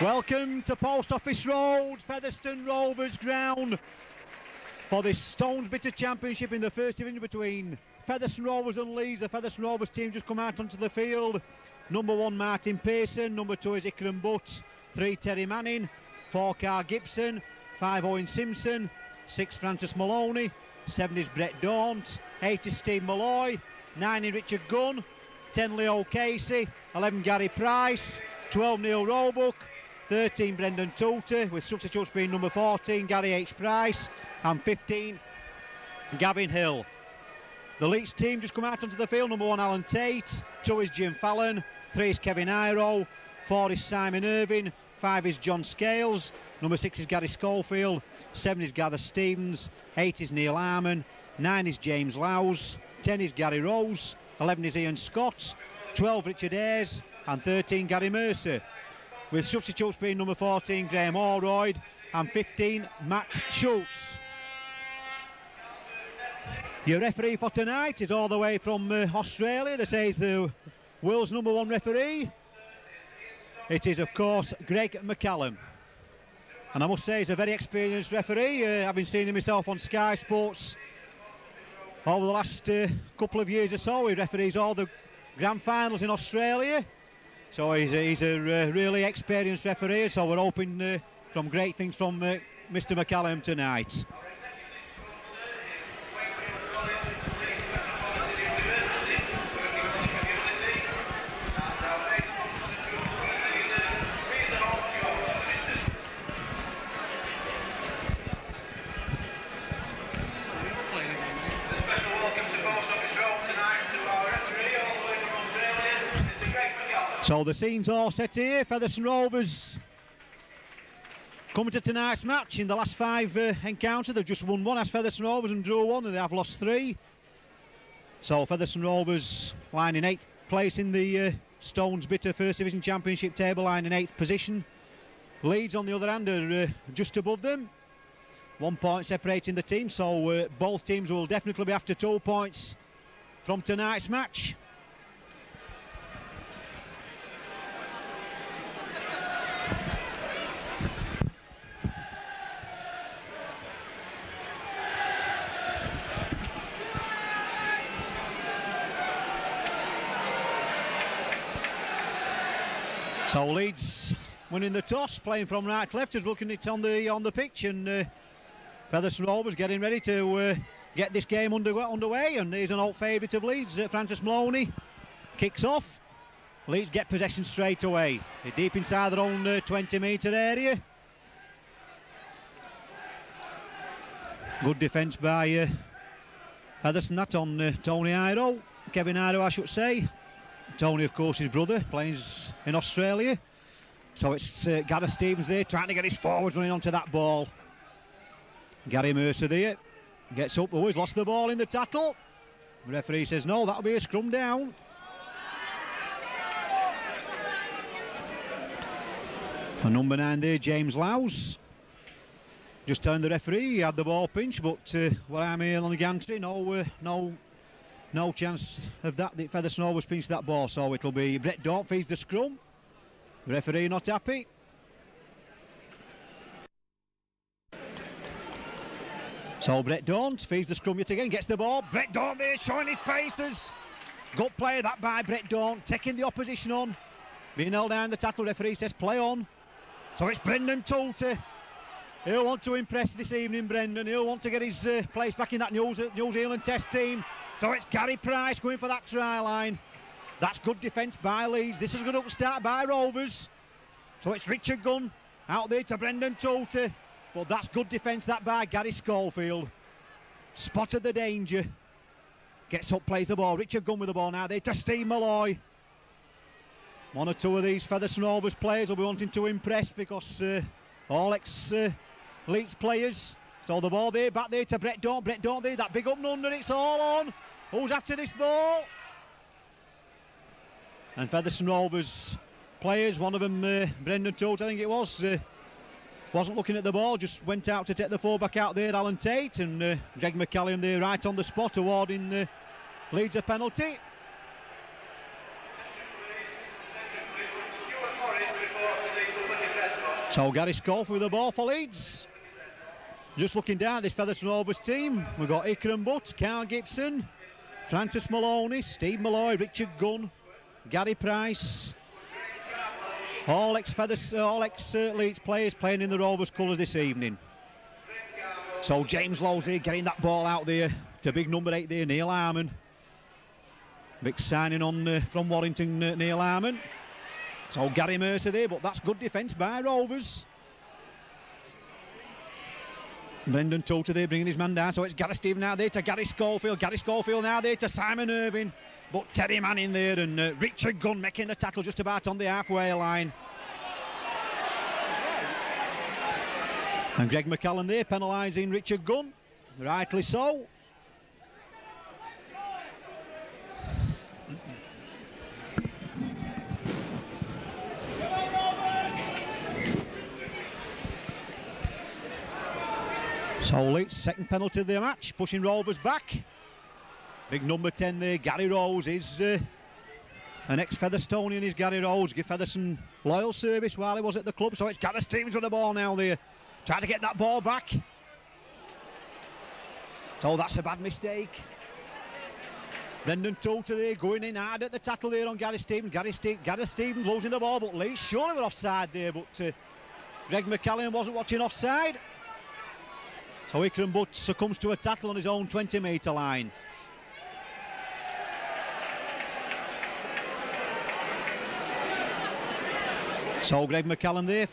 Welcome to Post Office Road, Featherstone Rovers ground for this Stones Bitter Championship in the first division between Featherstone Rovers and Leeds. The Featherstone Rovers team just come out onto the field. Number 1 Martin Pearson, number 2 is Ikram Butt, 3 Terry Manning, 4 Carl Gibson, 5 Owen Simpson, 6 Francis Maloney, 7 is Brett Daunt, 8 is Steve Malloy, 9 is Richard Gunn, 10 Leo Casey, 11 Gary Price, 12 Neil Roebuck, 13 Brendan Toolter, with substitutes being number 14 Gary H Price and 15 Gavin Hill. The Leeds team just come out onto the field. Number 1 Alan Tate, 2 is Jim Fallon, 3 is Kevin Iro, 4 is Simon Irving, 5 is John Scales, number 6 is Gary Schofield, 7 is Gather Stevens, 8 is Neil Harmon, 9 is James Lowes, 10 is Gary Rose, 11 is Ian Scott, 12 Richard Ayres and 13 Gary Mercer, with substitutes being number 14 Graham Allroyd and 15 Matt Schultz. Your referee for tonight is all the way from Australia. They say he's the world's number 1 referee. It is, of course, Greg McCallum. And I must say he's a very experienced referee, having seen him myself on Sky Sports over the last couple of years or so. He referees all the grand finals in Australia. So he's a really experienced referee, so we're hoping from great things from Mr McCallum tonight. So the scene's all set here. Featherstone Rovers coming to tonight's match. In the last 5 encounters, they've just won 1 as Featherstone Rovers and drew 1, and they have lost 3. So Featherstone Rovers lying in 8th place in the Stones Bitter First Division Championship table, lying in 8th position. Leeds, on the other hand, are just above them. 1 point separating the teams, so both teams will definitely be after 2 points from tonight's match. So Leeds winning the toss, playing from right to left, is looking at it on the pitch, and Featherstone Rovers getting ready to get this game underway. And here's an old favourite of Leeds, Francis Maloney, kicks off. Leeds get possession straight away. They're deep inside their own 20-metre area. Good defence by Featherstone, that on Tony Iro, Kevin Iro I should say. Tony, of course, his brother, plays in Australia. So it's Gary Stevens there trying to get his forwards running onto that ball. Gary Mercer there gets up. Oh, he's lost the ball in the tackle. The referee says no, that'll be a scrum down. And number 9 there, James Lowes, just telling the referee he had the ball pinched, but well, I'm here on the gantry, no chance of that. The Featherstone Rovers pinched that ball, so it'll be Brett Daunt feeds the scrum. The referee not happy. So Brett Daunt feeds the scrum yet again, gets the ball. Brett Daunt there showing his paces. Good play that by Brett Daunt, taking the opposition on. Being held down the tackle, referee says play on. So it's Brendan Toolter. He'll want to impress this evening, Brendan. He'll want to get his place back in that New Zealand Test team. So it's Gary Price going for that try line. That's good defence by Leeds. This is a good upstart by Rovers. So it's Richard Gunn out there to Brendan Toolter. But that's good defence that by Gary Schofield. Spotted the danger. Gets up, plays the ball. Richard Gunn with the ball now there to Steve Malloy. 1 or 2 of these Featherstone Rovers players will be wanting to impress because all ex-Leeds players. So the ball there, back there to Brett Daunt. Brett Daunt there, that big up and under, it's all on. Who's after this ball? And Featherstone Rovers players, one of them, Brendan Toolter, I think it was, wasn't looking at the ball, just went out to take the fullback out there, Alan Tate, and Greg McCallum there right on the spot, awarding Leeds a penalty. So Gary Schofield with the ball for Leeds. Just looking down at this Featherstone Rovers team, we've got Ikram Butt, Carl Gibson, Francis Maloney, Steve Malloy, Richard Gunn, Gary Price. All ex-Leeds players playing in the Rovers colours this evening. So James Lowe's here getting that ball out there to big number 8 there, Neil Harmon. Big signing on from Warrington, Neil Harmon. So Gary Mercer there, but that's good defence by Rovers. Brendan Toter there bringing his man down, so it's Gary Stephen out there to Gary Schofield. Gary Schofield now there to Simon Irving, but Terry Manning there and Richard Gunn making the tackle just about on the halfway line. And Greg McCallum there penalising Richard Gunn, rightly so. So Leeds second penalty of the match, pushing Rovers back. Big number 10 there, Gary Rose is an ex-Featherstonian, is Gary Rose. Give Featherstone loyal service while he was at the club. So it's Gareth Stevens with the ball now there, trying to get that ball back. So that's a bad mistake. Brendan Toter there going in hard at the tackle there on Gary Stevens. Gareth Stevens losing the ball, but Leeds surely were offside there, but Greg McCallum wasn't watching offside. So Ikram Butt succumbs to a tackle on his own 20-metre line. So Greg McCallum there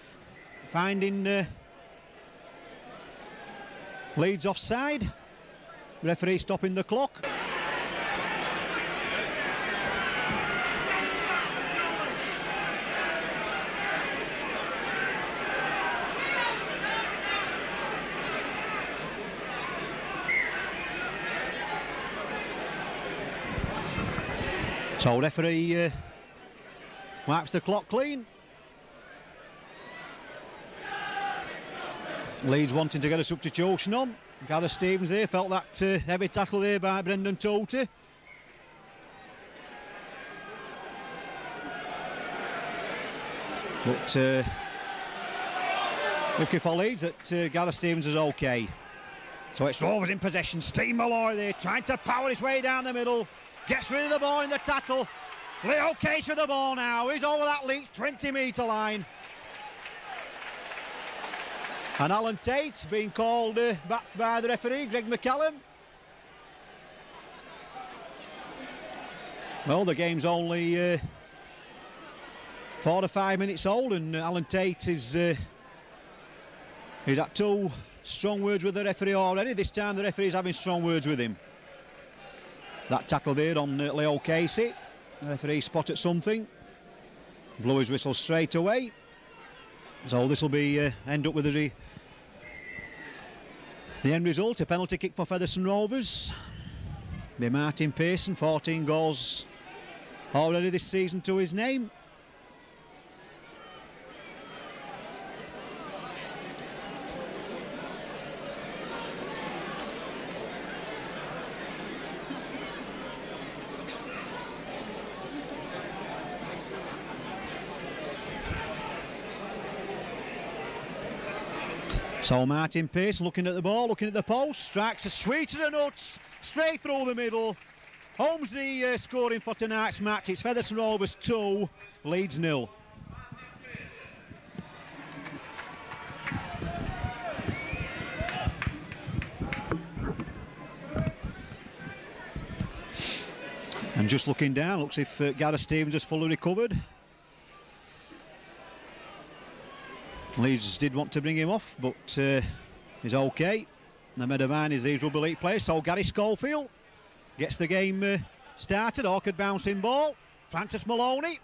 finding Leeds offside. Referee stopping the clock. So referee wipes the clock clean. Leeds wanting to get a substitution on. Gareth Stevens there felt that heavy tackle there by Brendan Toter. But looking for Leeds that Gareth Stevens is okay. So it's Rovers in possession. Steve Malloy there trying to power his way down the middle. Gets rid of the ball in the tackle. Leo Case with the ball now. He's over that Leeds 20-metre line. And Alan Tate being called back by the referee, Greg McCallum. Well, the game's only 4 to 5 minutes old, and Alan Tate is he's had 2 strong words with the referee already. This time the referee's having strong words with him. That tackle there on Leo Casey. The referee spotted something. Blew his whistle straight away. So this will be end up with the end result, a penalty kick for Featherstone Rovers. Be Martin Pearson, 14 goals already this season to his name. So Martin Pearson looking at the ball, looking at the post, strikes as sweet as a nut, straight through the middle. Holmes the scoring for tonight's match. It's Featherstone Rovers 2, Leeds 0. And just looking down, looks if Gareth Stevens has fully recovered. Leeds did want to bring him off, but he's okay. The Meadowmine is these rugby league players. So Gary Schofield gets the game started. Awkward bouncing ball. Francis Maloney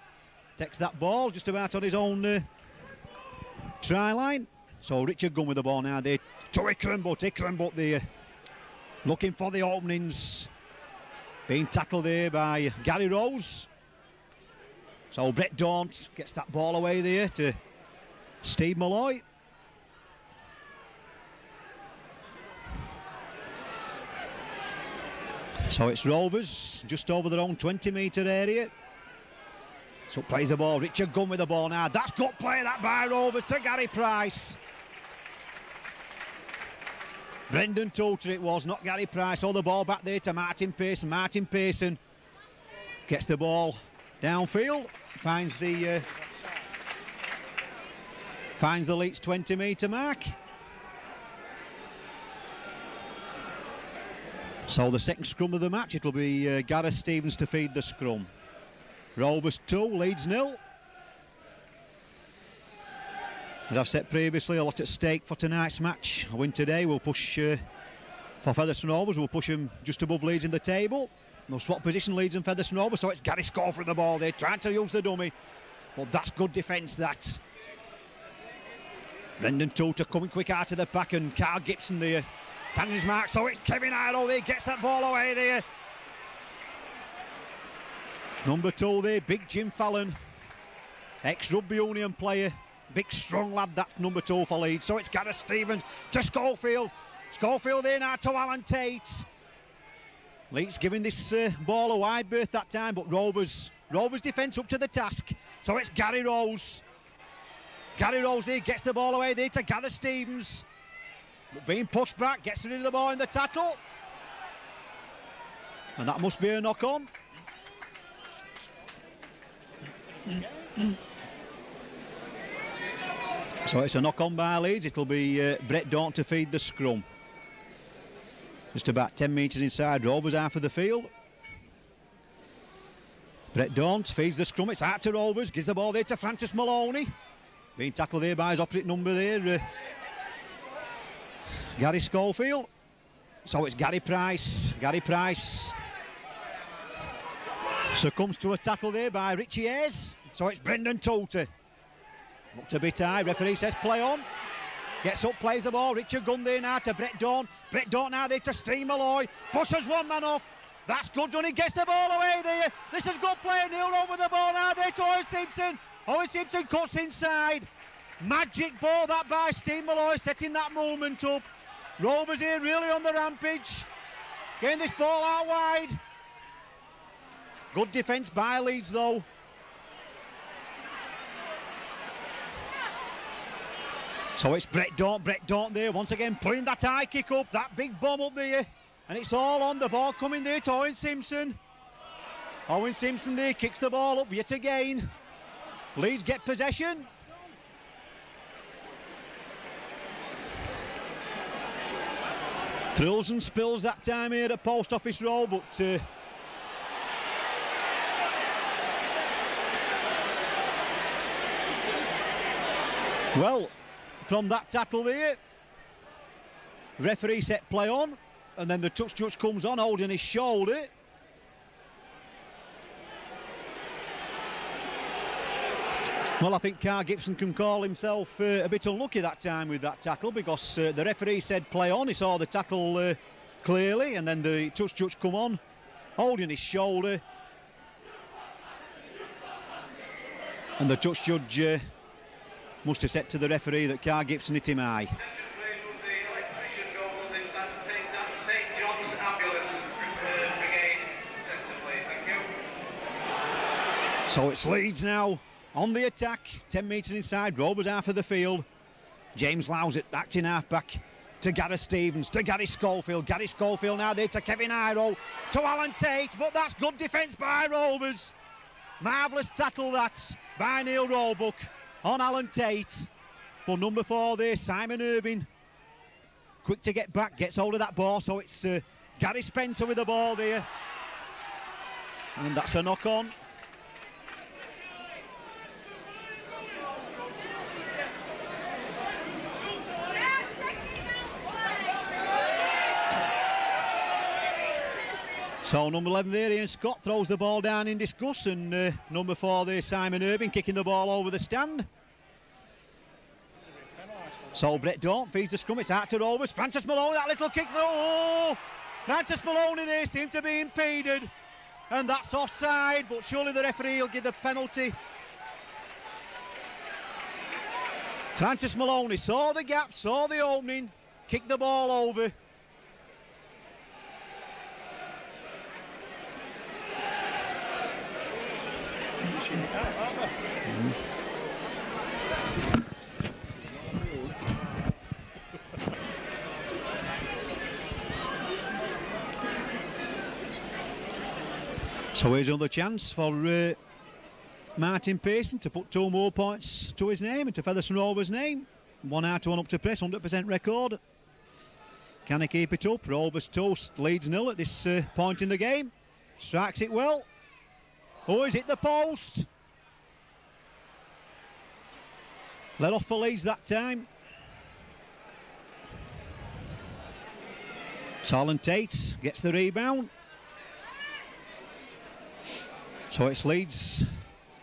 takes that ball just about on his own try line. So Richard Gunn with the ball now there to Ikram Butt there looking for the openings. Being tackled there by Gary Rose. So Brett Daunt gets that ball away there to Steve Malloy. So it's Rovers just over their own 20-metre area. So plays the ball, Richard Gunn with the ball now. That's good play that by Rovers to Gary Price. Brendan Toter it was, not Gary Price. All the ball back there to Martin Pearson. Martin Pearson gets the ball downfield, finds the Leeds 20-metre mark. So the second scrum of the match, it'll be Gareth Stevens to feed the scrum. Rovers 2, Leeds 0. As I've said previously, a lot at stake for tonight's match. A win today will push, for Featherstone Rovers, will push them just above Leeds in the table. They'll swap position, Leeds and Featherstone Rovers, so it's Gary Scofield for the ball there, trying to use the dummy. But that's good defence, that. Brendan Toter coming quick out of the pack, and Carl Gibson there, standing his mark, so it's Kevin Iroh there, gets that ball away there. Number 2 there, big Jim Fallon, ex-Rugby Union player. Big strong lad, that number 2 for Leeds. So it's Gareth Stevens to Schofield. Schofield there now to Alan Tate. Leeds giving this ball a wide berth that time, but Rovers defence up to the task. So it's Gary Rose. Gary Rose here gets the ball away there to Gareth Stevens. But being pushed back, gets rid of the ball in the tackle. And that must be a knock-on. So it's a knock-on by Leeds. It'll be Brett Daunt to feed the scrum. Just about 10 metres inside Rovers half of the field. Brett Daunt feeds the scrum. It's out to Rovers. Gives the ball there to Francis Maloney. Being tackled there by his opposite number there, Gary Schofield. So it's Gary Price. Gary Price succumbs to a tackle there by Richie Hayes. So it's Brendan Toter. Looked a bit high, referee says play on. Gets up, plays the ball, Richard Gunn there now to Brett Daunt. Brett Daunt now there to Steve Malloy. Pushes one man off. That's good, Johnny gets the ball away there. This is good play, Neil Rowe with the ball now there to Owen Simpson. Owen Simpson cuts inside. Magic ball that by Steve Malloy, setting that movement up. Rovers here really on the rampage. Getting this ball out wide. Good defence by Leeds though. So it's Brett Daunt there once again putting that high kick up, that big bomb up there, and it's all on the ball coming there to Owen Simpson. Owen Simpson there kicks the ball up yet again. Leeds get possession. Thrills and spills that time here at Post Office Road, but well, from that tackle there, referee set play on, and then the touch judge comes on holding his shoulder. Well, I think Carl Gibson can call himself a bit unlucky that time with that tackle, because the referee said play on. He saw the tackle clearly, and then the touch judge come on holding his shoulder, and the touch judge must have said to the referee that Carl Gibson hit him high. So it's Leeds now on the attack, 10 metres inside, Rovers half of the field. James Lowsett acting half back to Gareth Stevens, to Gary Schofield. Gary Schofield now there to Kevin Iroh, to Alan Tate, but that's good defence by Rovers. Marvellous tackle that by Neil Roebuck on Alan Tate. But number 4 there, Simon Irving, quick to get back, gets hold of that ball, so it's Gary Spencer with the ball there. And that's a knock-on. So number 11 there, Ian Scott, throws the ball down in disgust, and number 4 there, Simon Irving, kicking the ball over the stand. So Brett Daunt feeds the scrum, it's out to Rovers. Francis Maloney, that little kick through. Oh! Francis Maloney there seemed to be impeded, and that's offside, but surely the referee will give the penalty. Francis Maloney saw the gap, saw the opening, kicked the ball over. So here's another chance for Martin Pearson to put 2 more points to his name and to Featherstone Rovers' name. 1 out to 1 up to press, 100% record. Can he keep it up? Rovers toast, Leeds 0 at this point in the game. Strikes it well. Oh, he's hit the post. Let off for Leeds that time. Solon Tate gets the rebound. So it's Leeds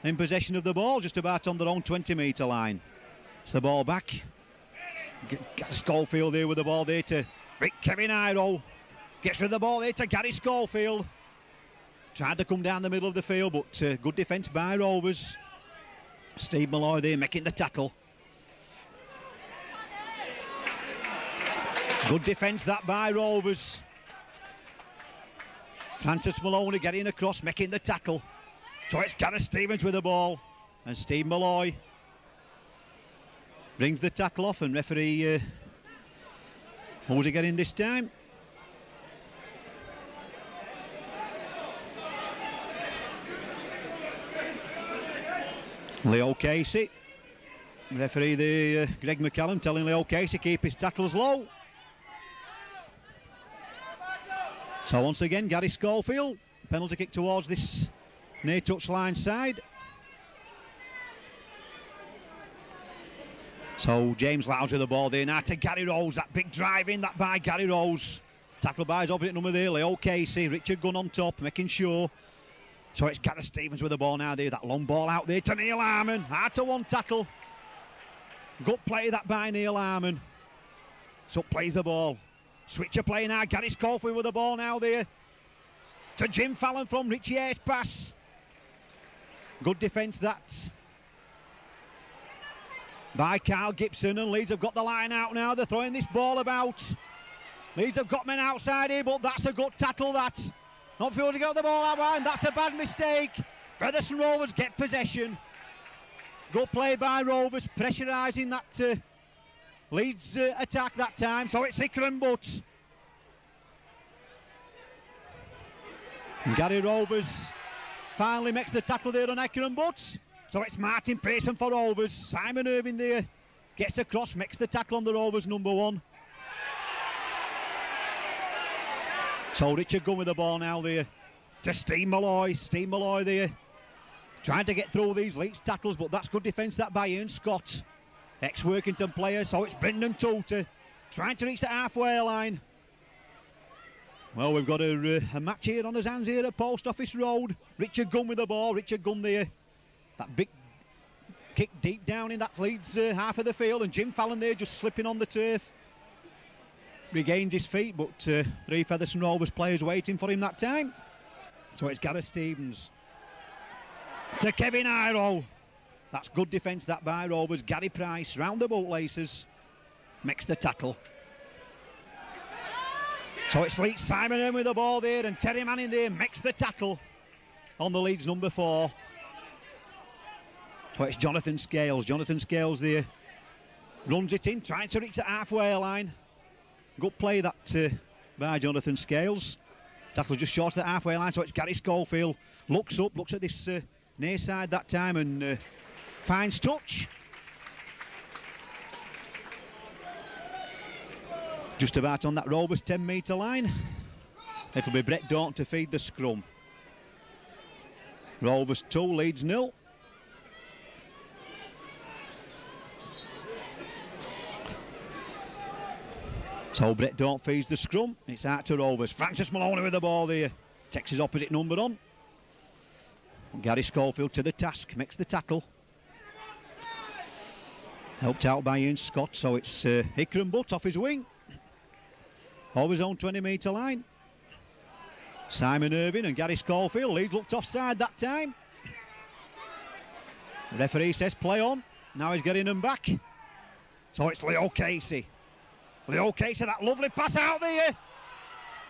in possession of the ball, just about on their own 20-metre line. It's the ball back. Schofield there with the ball there to Kevin Iro. Gets rid of the ball there to Gary Schofield. Tried to come down the middle of the field, but good defence by Rovers. Steve Malloy there making the tackle. Good defence that by Rovers. Francis Maloney getting across, making the tackle. So it's Gareth Stevens with the ball, and Steve Malloy brings the tackle off, and referee, what was he getting this time? Leo Casey. Referee the Greg McCallum telling Leo Casey keep his tackles low. So once again, Gary Schofield, penalty kick towards this near touchline side. So James Lowes with the ball there now to Gary Rose. That big drive in, that by Gary Rose. Tackle by his opposite number there, Leo Casey. Richard Gunn on top, making sure. So it's Gareth Stevens with the ball now there. That long ball out there to Neil Harmon. Hard to one tackle. Good play that by Neil Harmon. So plays the ball. Switcher play now. Gary Schofield with the ball now there. To Jim Fallon from Richie Ayres pass. Good defence that. By Carl Gibson, and Leeds have got the line out now. They're throwing this ball about. Leeds have got men outside here, but that's a good tackle that. Not Field to get the ball out wide. That's a bad mistake. Featherstone Rovers get possession. Good play by Rovers, pressurising that Leeds attack that time. So it's Hickram Butts. And Gary Rovers finally makes the tackle there on Hickram Butts. So it's Martin Pearson for Rovers. Simon Irving there gets across, makes the tackle on the Rovers number 1. So Richard Gunn with the ball now there to Steve Malloy. Steve Malloy there trying to get through these Leeds tackles, but that's good defence that by Ian Scott, ex-Workington player. So it's Brendan Toolter trying to reach the halfway line. Well, we've got a match here on his hands here at Post Office Road. Richard Gunn with the ball. Richard Gunn there. That big kick deep down in that Leeds half of the field, and Jim Fallon there just slipping on the turf. Regains his feet, but 3 Featherstone Rovers players waiting for him that time. So it's Gareth Stevens to Kevin Iro. That's good defence that by Rovers. Gary Price round the bootlaces, makes the tackle. So it's Leeds Simon Irving with the ball there, and Terry Manning there makes the tackle on the Leeds number 4. So it's Jonathan Scales. Jonathan Scales there runs it in, trying to reach the halfway line. Good play that by Jonathan Scales. Tackle just short of the halfway line, so it's Gary Schofield. Looks up, looks at this near side that time, and finds touch. Just about on that Rovers 10-metre line. It'll be Brett Dorn to feed the scrum. Rovers 2, Leeds 0. So Brett Dorn feeds the scrum. It's out to Rovers. Francis Maloney with the ball there. Takes his opposite number on. Gary Schofield to the task. Makes the tackle. Helped out by Ian Scott. So it's Hickram Butt off his wing. Over his own 20-metre line. Simon Irving and Gary Schofield. Leeds looked offside that time. The referee says play on. Now he's getting them back. So it's Leo Casey. Leo Casey, that lovely pass out there.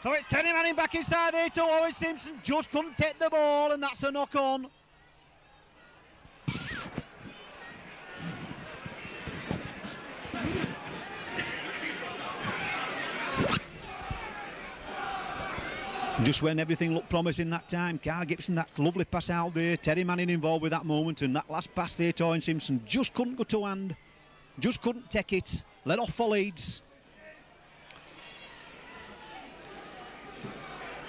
So it's Terry Manning back inside there to Owen Simpson. Just couldn't take the ball, and that's a knock on. Just when everything looked promising that time, Carl Gibson, that lovely pass out there, Terry Manning involved with that moment, and that last pass there to Owen Simpson just couldn't go to hand, just couldn't take it, let off for Leeds.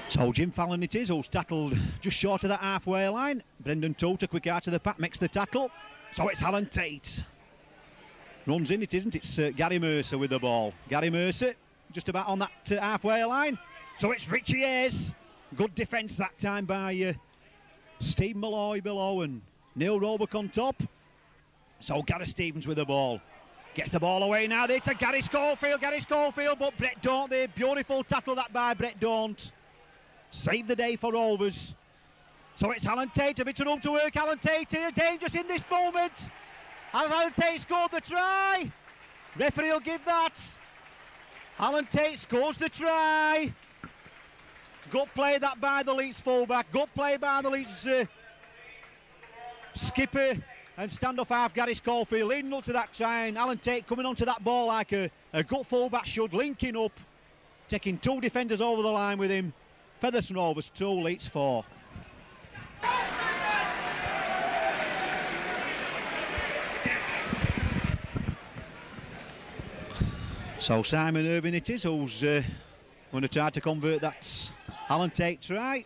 So Jim Fallon it is, who's tackled just short of that halfway line. Brendan Toter, quick out to the pack, makes the tackle. So it's Alan Tate. Runs in, it isn't, it's Gary Mercer with the ball. Gary Mercer, just about on that halfway line. So it's Richie Hayes. Good defence that time by Steve Malloy below and Neil Roebuck on top. So Gareth Stevens with the ball. Gets the ball away now there to Gary Schofield. But Brett Daunt there. Beautiful tackle that by Brett Daunt. Saved the day for Rovers. So it's Alan Tate, a bit of room to work. Alan Tate here, dangerous in this moment. Has Alan Tate scored the try? Referee will give that. Alan Tate scores the try. Good play that by the Leeds fullback. Good play by the Leeds skipper and standoff half Gary Schofield leading up to that try. And Alan Tate coming onto that ball like a good fullback should, linking up, taking two defenders over the line with him. Featherstone Rovers 2, Leeds 4. So Simon Irving it is who's going to try to convert that Alan Tate try.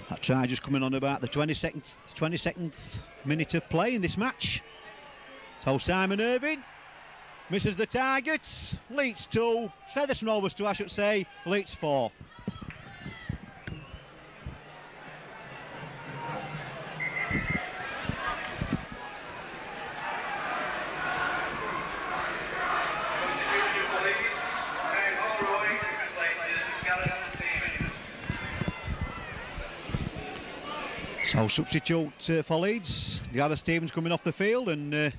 That try just coming on about the 22nd minute of play in this match. So Simon Irving misses the targets. Leeds 2, Featherstone Rovers 2 I should say, Leeds 4. So substitute for Leeds, Gareth Stevens coming off the field, and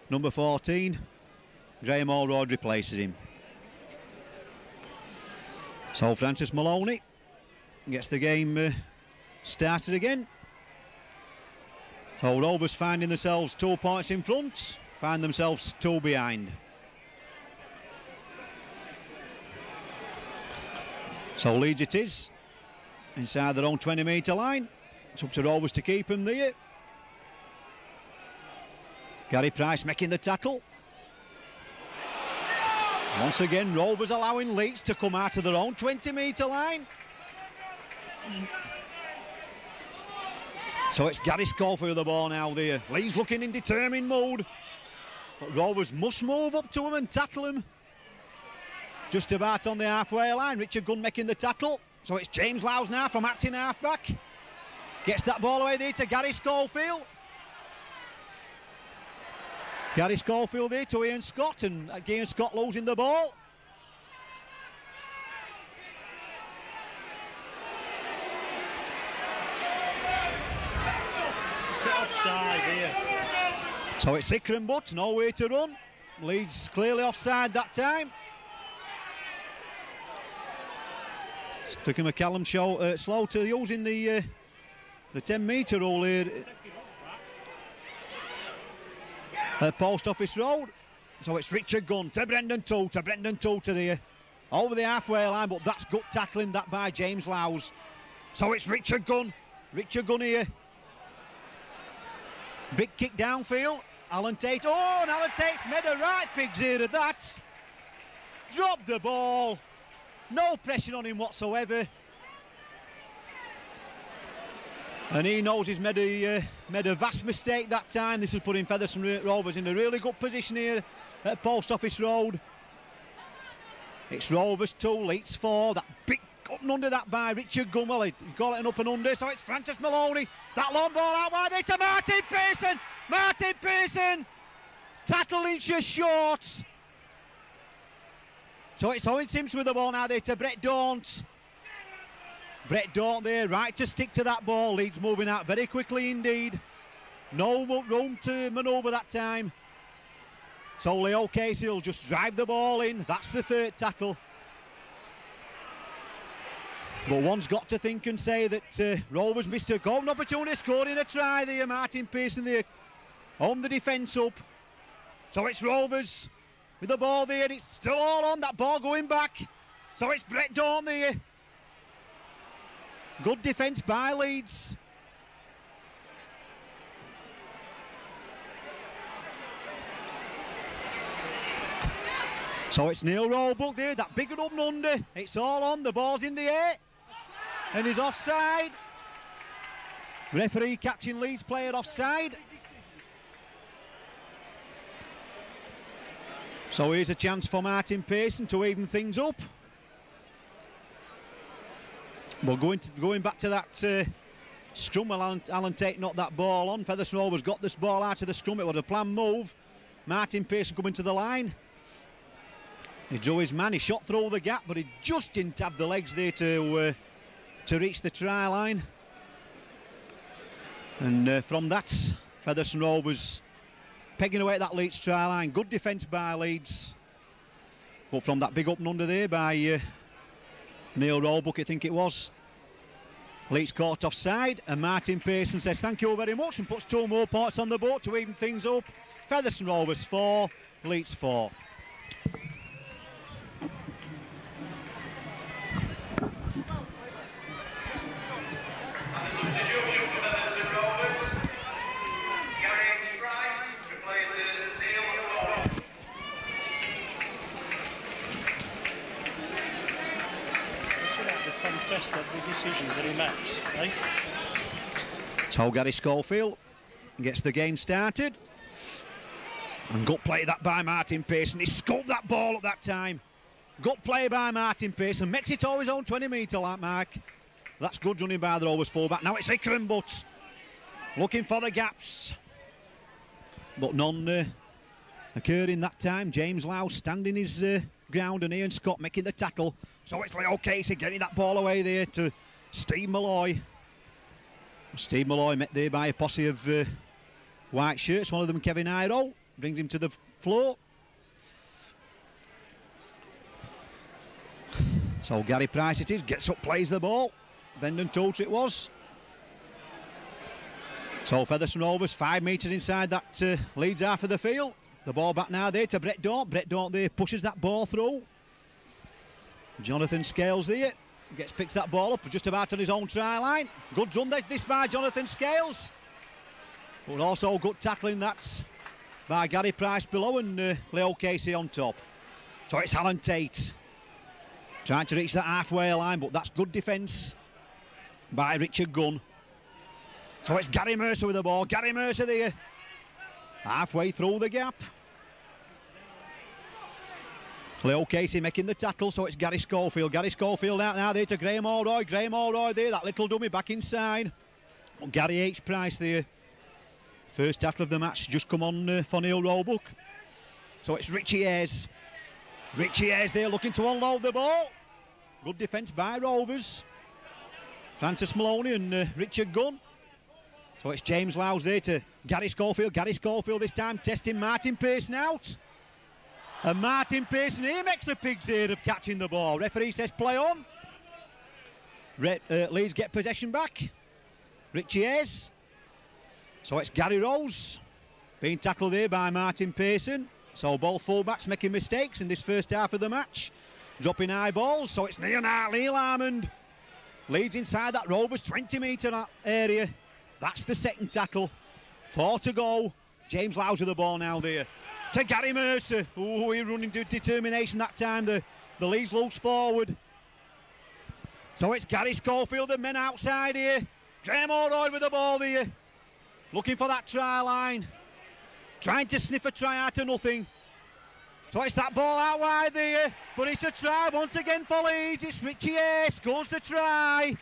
number 14, Graham Allroyd replaces him. So Francis Maloney gets the game started again. So Rovers finding themselves 2 points in front, find themselves 2 behind. So Leeds it is, inside their own 20-metre line. It's up to Rovers to keep him there. Gary Price making the tackle. Once again, Rovers allowing Leeds to come out of their own 20-metre line. So it's Gary Schofield with the ball now there. Leeds looking in determined mode. But Rovers must move up to him and tackle him. Just about on the halfway line. Richard Gunn making the tackle. So it's James Lowes now from acting halfback. Gets that ball away there to Gary Schofield. Gary Schofield there to Ian Scott, and again Scott losing the ball. Bit offside here. So it's Ikram Butt, no way to run. Leeds clearly offside that time. Took him a Callum slow to using the 10-metre rule here at Post Office Road. So it's Richard Gunn to Brendan Toter here over the halfway line, but that's good tackling that by James Lowes. So it's Richard Gunn here. Big kick downfield. Alan Tate, oh, and Alan Tate's made a right pigs here at that. Dropped the ball, no pressure on him whatsoever. And he knows he's made a vast mistake that time. This is putting Featherstone Rovers in a really good position here at Post Office Road. It's Rovers 2, Leeds 4. That big up and under that by Richard Gunn. Well, he got it up and under. So it's Francis Maloney. That long ball out wide there to Martin Pearson. Martin Pearson tackling just short. So it's Owen Simpson with the ball now there to Brett Daunt. Brett Daunt there, right to stick to that ball. Leeds moving out very quickly indeed. No room to manoeuvre that time. So Leo Casey will just drive the ball in. That's the 3rd tackle. But one's got to think and say that Rovers missed a golden opportunity, scoring a try there. Martin Pearson there on the defence up. So it's Rovers with the ball there. It's still all on, that ball going back. So it's Brett Dawn there. Good defence by Leeds. So it's Neil Roebuck there, that big up and under. It's all on, the ball's in the air. And he's offside. Referee catching Leeds player offside. So here's a chance for Martin Pearson to even things up. Well, going back to that scrum, Alan Tate knocked that ball on. Featherstone Rovers got this ball out of the scrum. It was a planned move. Martin Pearson coming to the line. He drew his man, he shot through the gap, but he just didn't have the legs there to reach the try line. And from that, Featherstone Rovers pegging away at that Leeds try line. Good defence by Leeds. But from that big up and under there by Neil Roebuck, I think it was. Leeds caught offside, and Martin Pearson says thank you very much and puts 2 more points on the board to even things up. Featherstone Rovers 4, Leeds 4. Of the decision that he makes, eh? So Gary Schofield gets the game started. And good play that by Martin Pearson. He scoped that ball at that time. Good play by Martin Pearson. Makes it all his own 20-metre mark. That's good running by the Rovers fullback. Now it's Ickenbutt looking for the gaps. But none occurring that time. James Lau standing his ground, and Ian Scott making the tackle. So it's Leo Casey getting that ball away there to Steve Malloy. Steve Malloy met there by a posse of white shirts. One of them, Kevin Iro, brings him to the floor. So Gary Price it is, gets up, plays the ball. Brendan Toulter it was. So Featherstone Rovers 5 metres inside that Leeds half of the field. The ball back now there to Brett Dawn. Brett Dawn there pushes that ball through. Jonathan Scales there. Picks that ball up just about on his own try line. Good run this by Jonathan Scales. But also good tackling that by Gary Price below and Leo Casey on top. So it's Alan Tate trying to reach that halfway line, but that's good defence by Richard Gunn. So it's Gary Mercer with the ball. Gary Mercer there. Halfway through the gap. Leo Casey making the tackle, so it's Gary Schofield. Gary Schofield out now there to Graham Allroy. Graham Allroy there, that little dummy back inside. Oh, Gary H. Price there. First tackle of the match just come on for Neil Roebuck. So it's Richie Ayres. Richie Ayres there looking to unload the ball. Good defence by Rovers. Francis Maloney and Richard Gunn. So it's James Lowes there to Gary Schofield. Gary Schofield this time testing Martin Pearson out. And Martin Pearson here makes a pig's ear of catching the ball. Referee says play on. Leeds get possession back. Richie Ayres. So it's Gary Rose being tackled there by Martin Pearson. So both fullbacks making mistakes in this first half of the match. Dropping high balls. So it's Neil Armand. Leeds inside that Rovers 20-metre area. That's the second tackle. 4 to go. James Lowes with the ball now there. To Gary Mercer. Oh, he's running to determination that time. The Leeds loose forward. So it's Gary Schofield, the men outside here. Graham Allroy with the ball there. Looking for that try line. Trying to sniff a try out of nothing. So it's that ball out wide there. But it's a try once again for Leeds. It's Richie Ayres. Scores the try.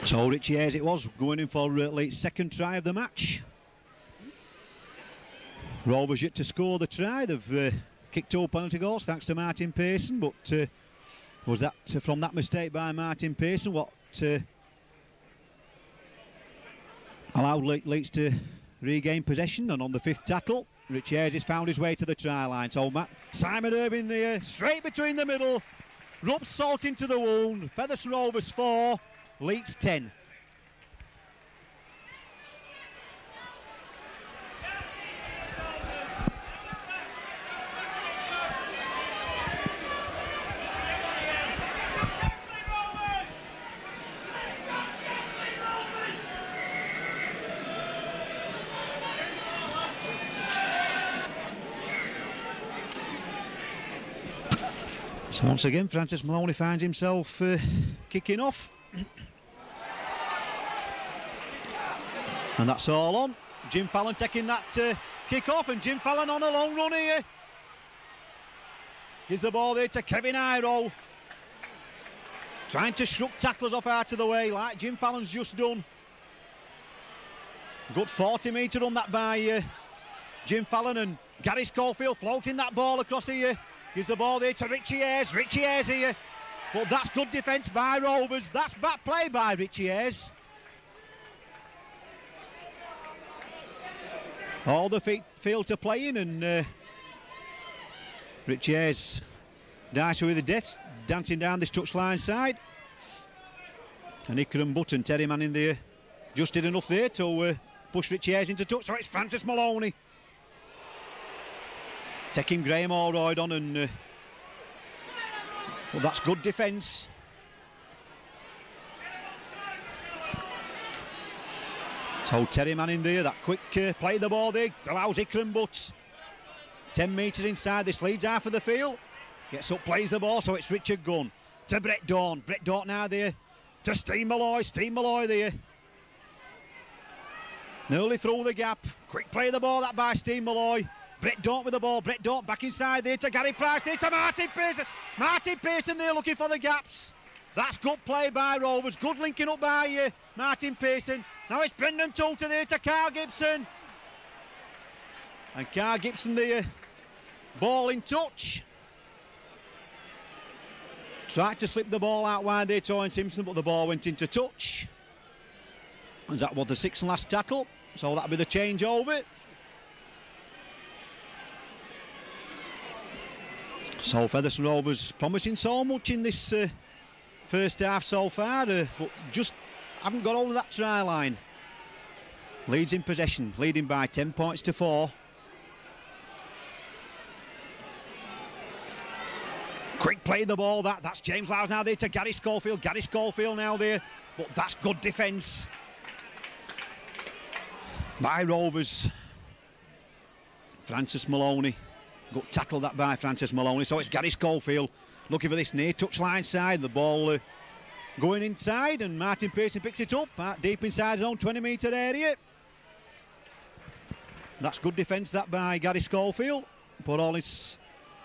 So Richie Ayres it was, going in for Leeds' second try of the match. Rovers yet to score the try. They've kicked 2 penalty goals thanks to Martin Pearson, but was that from that mistake by Martin Pearson what allowed Leeds to regain possession? And on the 5th tackle, Richie Ayres has found his way to the try line. So Simon Irving there, straight between the middle, rubs salt into the wound. Featherstone Rovers 4, Leeds 10. So once again, Francis Maloney finds himself kicking off. And that's all on. Jim Fallon taking that kick off, and Jim Fallon on a long run here. Gives the ball there to Kevin Iro. Trying to shrug tacklers off out of the way, like Jim Fallon's just done. Good 40-metre run that by Jim Fallon, and Gary Schofield floating that ball across here. Gives the ball there to Richie Ayres. Richie Ayres here. But that's good defence by Rovers. That's back play by Richie Ayres. All the field to play in, and Richie Ayres dies with the death, dancing down this touchline side. And Ikram Butt and Terry Manning there just did enough there to push Richie Ayres into touch. So it's Francis Maloney taking Graham Allroyd on, and well, that's good defence. So Terry Manning there, that quick play the ball there, allows Ikram Butt 10 metres inside this Leeds half of the field. Gets up, plays the ball, so it's Richard Gunn to Brett Dawn. Brett Dawn now there to Steve Malloy. Steve Malloy there. Nearly through the gap. Quick play the ball, that by Steve Malloy. Brett Dawn with the ball. Brett Dawn back inside there to Gary Price, there to Martin Pearson. Martin Pearson there looking for the gaps. That's good play by Rovers. Good linking up by Martin Pearson. Now it's Brendan Toulter there to Carl Gibson. And Carl Gibson the ball in touch. Tried to slip the ball out wide there to Owen Simpson, but the ball went into touch. And that was the sixth and last tackle. So that'll be the changeover. So Featherstone Rovers promising so much in this first half so far, but just haven't got over that try line. Leeds in possession, leading by 10 points to 4. Quick play the ball, that's James Lowes now there to Gary Schofield. Gary Schofield now there, but that's good defence by Rovers. Francis Maloney. Got tackled that by Francis Maloney, so it's Gary Schofield looking for this near touchline side. The ball going inside, and Martin Pearson picks it up deep inside his own 20-metre area. That's good defence that by Gary Schofield. Put all his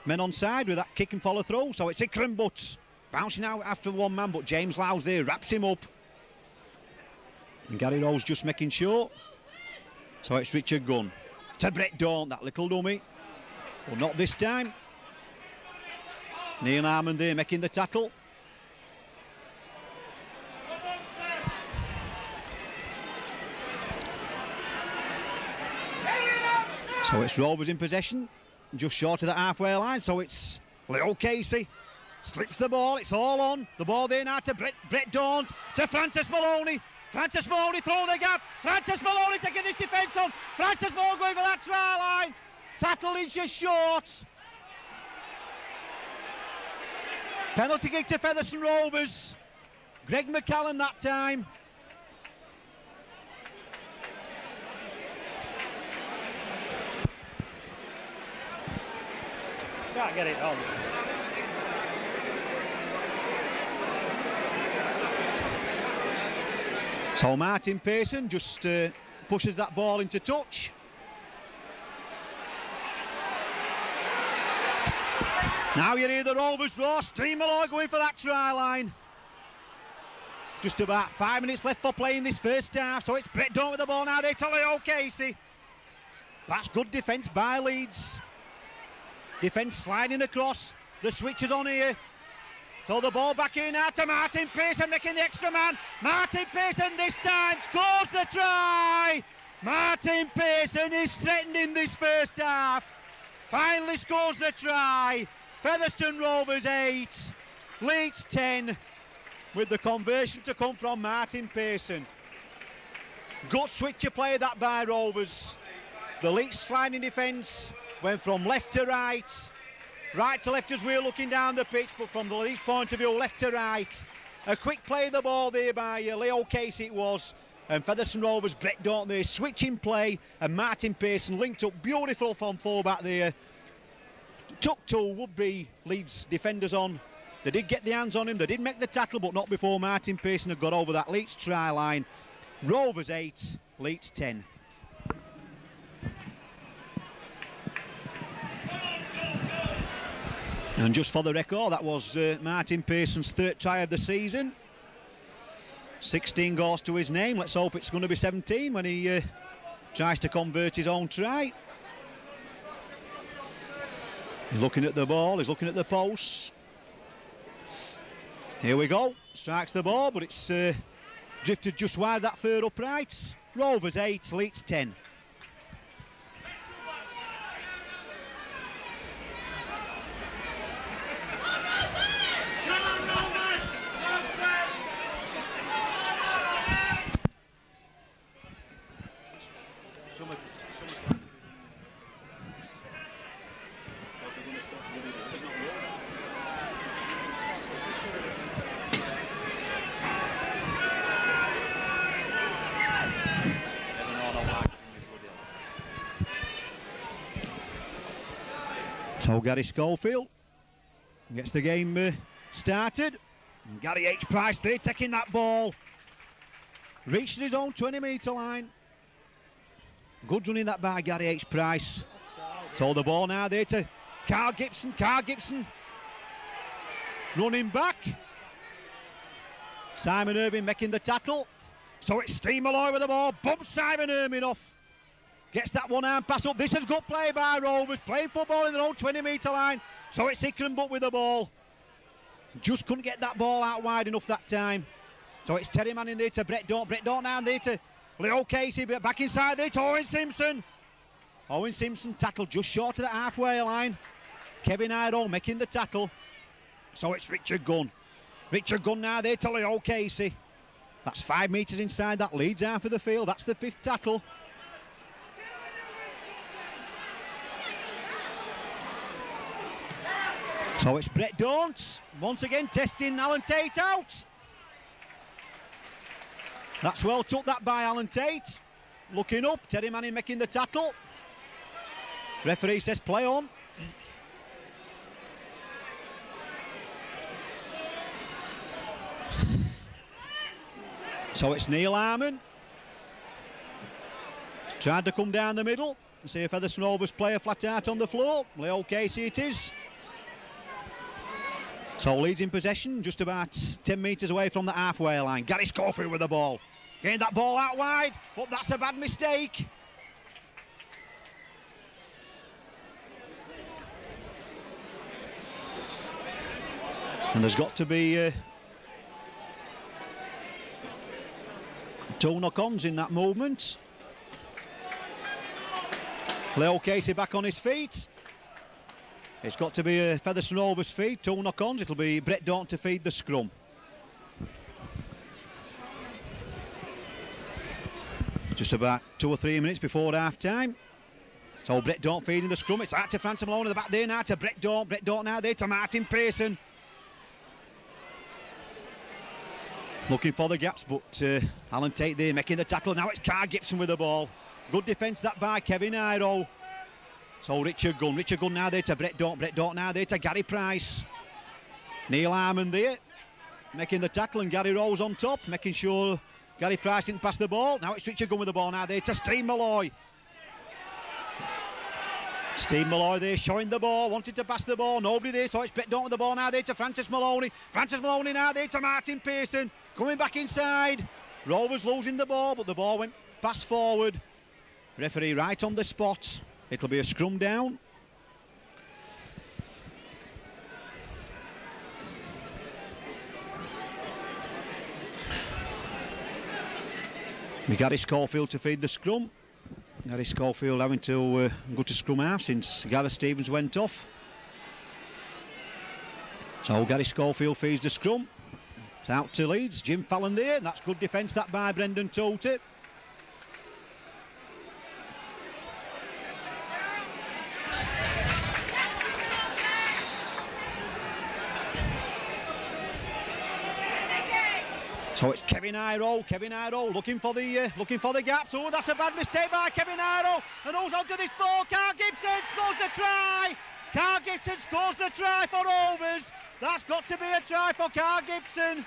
men on side with that kick and follow through. So it's Ikram Butt bouncing out after one man, but James Lowes there wraps him up. And Gary Rose just making sure. So it's Richard Gunn to Brett Dawn, that little dummy. Well, not this time. Neil Harmon there making the tackle. So it's Rovers in possession, just short of the halfway line. So it's Leo Casey. Slips the ball, it's all on. The ball there now to Brett Dawn, to Francis Maloney. Francis Maloney through the gap. Francis Maloney taking this defence on. Francis Maloney going for that try line. Tackle is just short. Penalty kick to Featherstone Rovers. Greg McCallum that time. Can't get it on. So Martin Pearson just pushes that ball into touch. Now you hear the Rovers roar. Steve Malloy going for that try line. Just about 5 minutes left for play in this first half. So it's Brett Dawn with the ball now there to Leo Casey. That's good defence by Leeds. Defence sliding across. The switch is on here. So the ball back in now to Martin Pearson making the extra man. Martin Pearson this time scores the try. Martin Pearson is threatened in this first half. Finally scores the try. Featherstone Rovers 8, Leeds 10. with the conversion to come from Martin Pearson. Good switcher play that by Rovers. The Leeds sliding defence went from left to right, right to left as we're looking down the pitch, but from the Leeds point of view, left to right. A quick play of the ball there by Leo Casey it was, and Featherstone Rovers, Brett Dorn there, switching play, and Martin Pearson linked up beautiful from full-back there. Took two would-be Leeds defenders on. They did get the hands on him, they did make the tackle, but not before Martin Pearson had got over that Leeds try line. Rovers 8, Leeds 10. And just for the record, that was Martin Pearson's third try of the season. 16 goals to his name. Let's hope it's going to be 17 when he tries to convert his own try. He's looking at the ball, he's looking at the posts. Here we go, strikes the ball, but it's drifted just wide that third upright. Rovers 8, Leeds 10. So Gary Schofield gets the game started. And Gary H. Price there taking that ball. Reaches his own 20-metre line. Good running that by Gary H. Price. So the ball now there to Carl Gibson. Carl Gibson running back. Simon Irving making the tackle. So it's Steve Malloy with the ball. Bumps Simon Irving off. Gets that one arm pass up. This is good play by Rovers. Playing football in their own 20-metre line. So it's Ickenbutt with the ball. Just couldn't get that ball out wide enough that time. So it's Terry Manning there to Brett Dorn. Brett Dorn now there to Leo Casey. But back inside there to Owen Simpson. Owen Simpson tackled just short of the halfway line. Kevin Iredale making the tackle. So it's Richard Gunn. Richard Gunn now there to Leo Casey. That's 5 metres inside that Leeds half of the field. That's the 5th tackle. So it's Brett Daunt, once again testing Alan Tate out. That's well took that by Alan Tate. Looking up, Terry Manning making the tackle. Referee says play on. So it's Neil Harmon. Tried to come down the middle and see if Featherstone Rovers player flat out on the floor. Leo Casey it is. So Leeds in possession, just about 10 metres away from the halfway line. Gary Schofield with the ball. Getting that ball out wide, but that's a bad mistake. And there's got to be 2 knock-ons in that movement. Leo Casey back on his feet. It's got to be a Featherstone Rovers feed, 2 knock-ons. It'll be Brett Daunt to feed the scrum. Just about 2 or 3 minutes before half-time. So Brett Daunt feeding the scrum. It's out to Francis Malone at the back there now to Brett Daunt. Brett Daunt now there to Martin Pearson. Looking for the gaps, but Alan Tate there making the tackle. Now it's Carl Gibson with the ball. Good defence that by Kevin Iredale. So Richard Gunn now there to Brett Daunt. Brett Daunt now there to Gary Price. Neil Harmon there making the tackle, and Gary Rose on top, making sure Gary Price didn't pass the ball. Now it's Richard Gunn with the ball now there to Steve Malloy. Steve Malloy there showing the ball, wanted to pass the ball, nobody there, so it's Brett Daunt with the ball now there to Francis Maloney. Francis Maloney now there to Martin Pearson, coming back inside. Rovers losing the ball, but the ball went pass forward. Referee right on the spot. It'll be a scrum down. Gary Schofield to feed the scrum. Gary Schofield having to go to scrum half since Gareth Stevens went off. So Gary Schofield feeds the scrum. It's out to Leeds, Jim Fallon there, and that's good defence that by Brendan Tote. So it's Kevin Iro looking for the gaps. Oh, that's a bad mistake by Kevin Iro. And who's onto this ball? Carl Gibson scores the try. Carl Gibson scores the try for Rovers. That's got to be a try for Carl Gibson.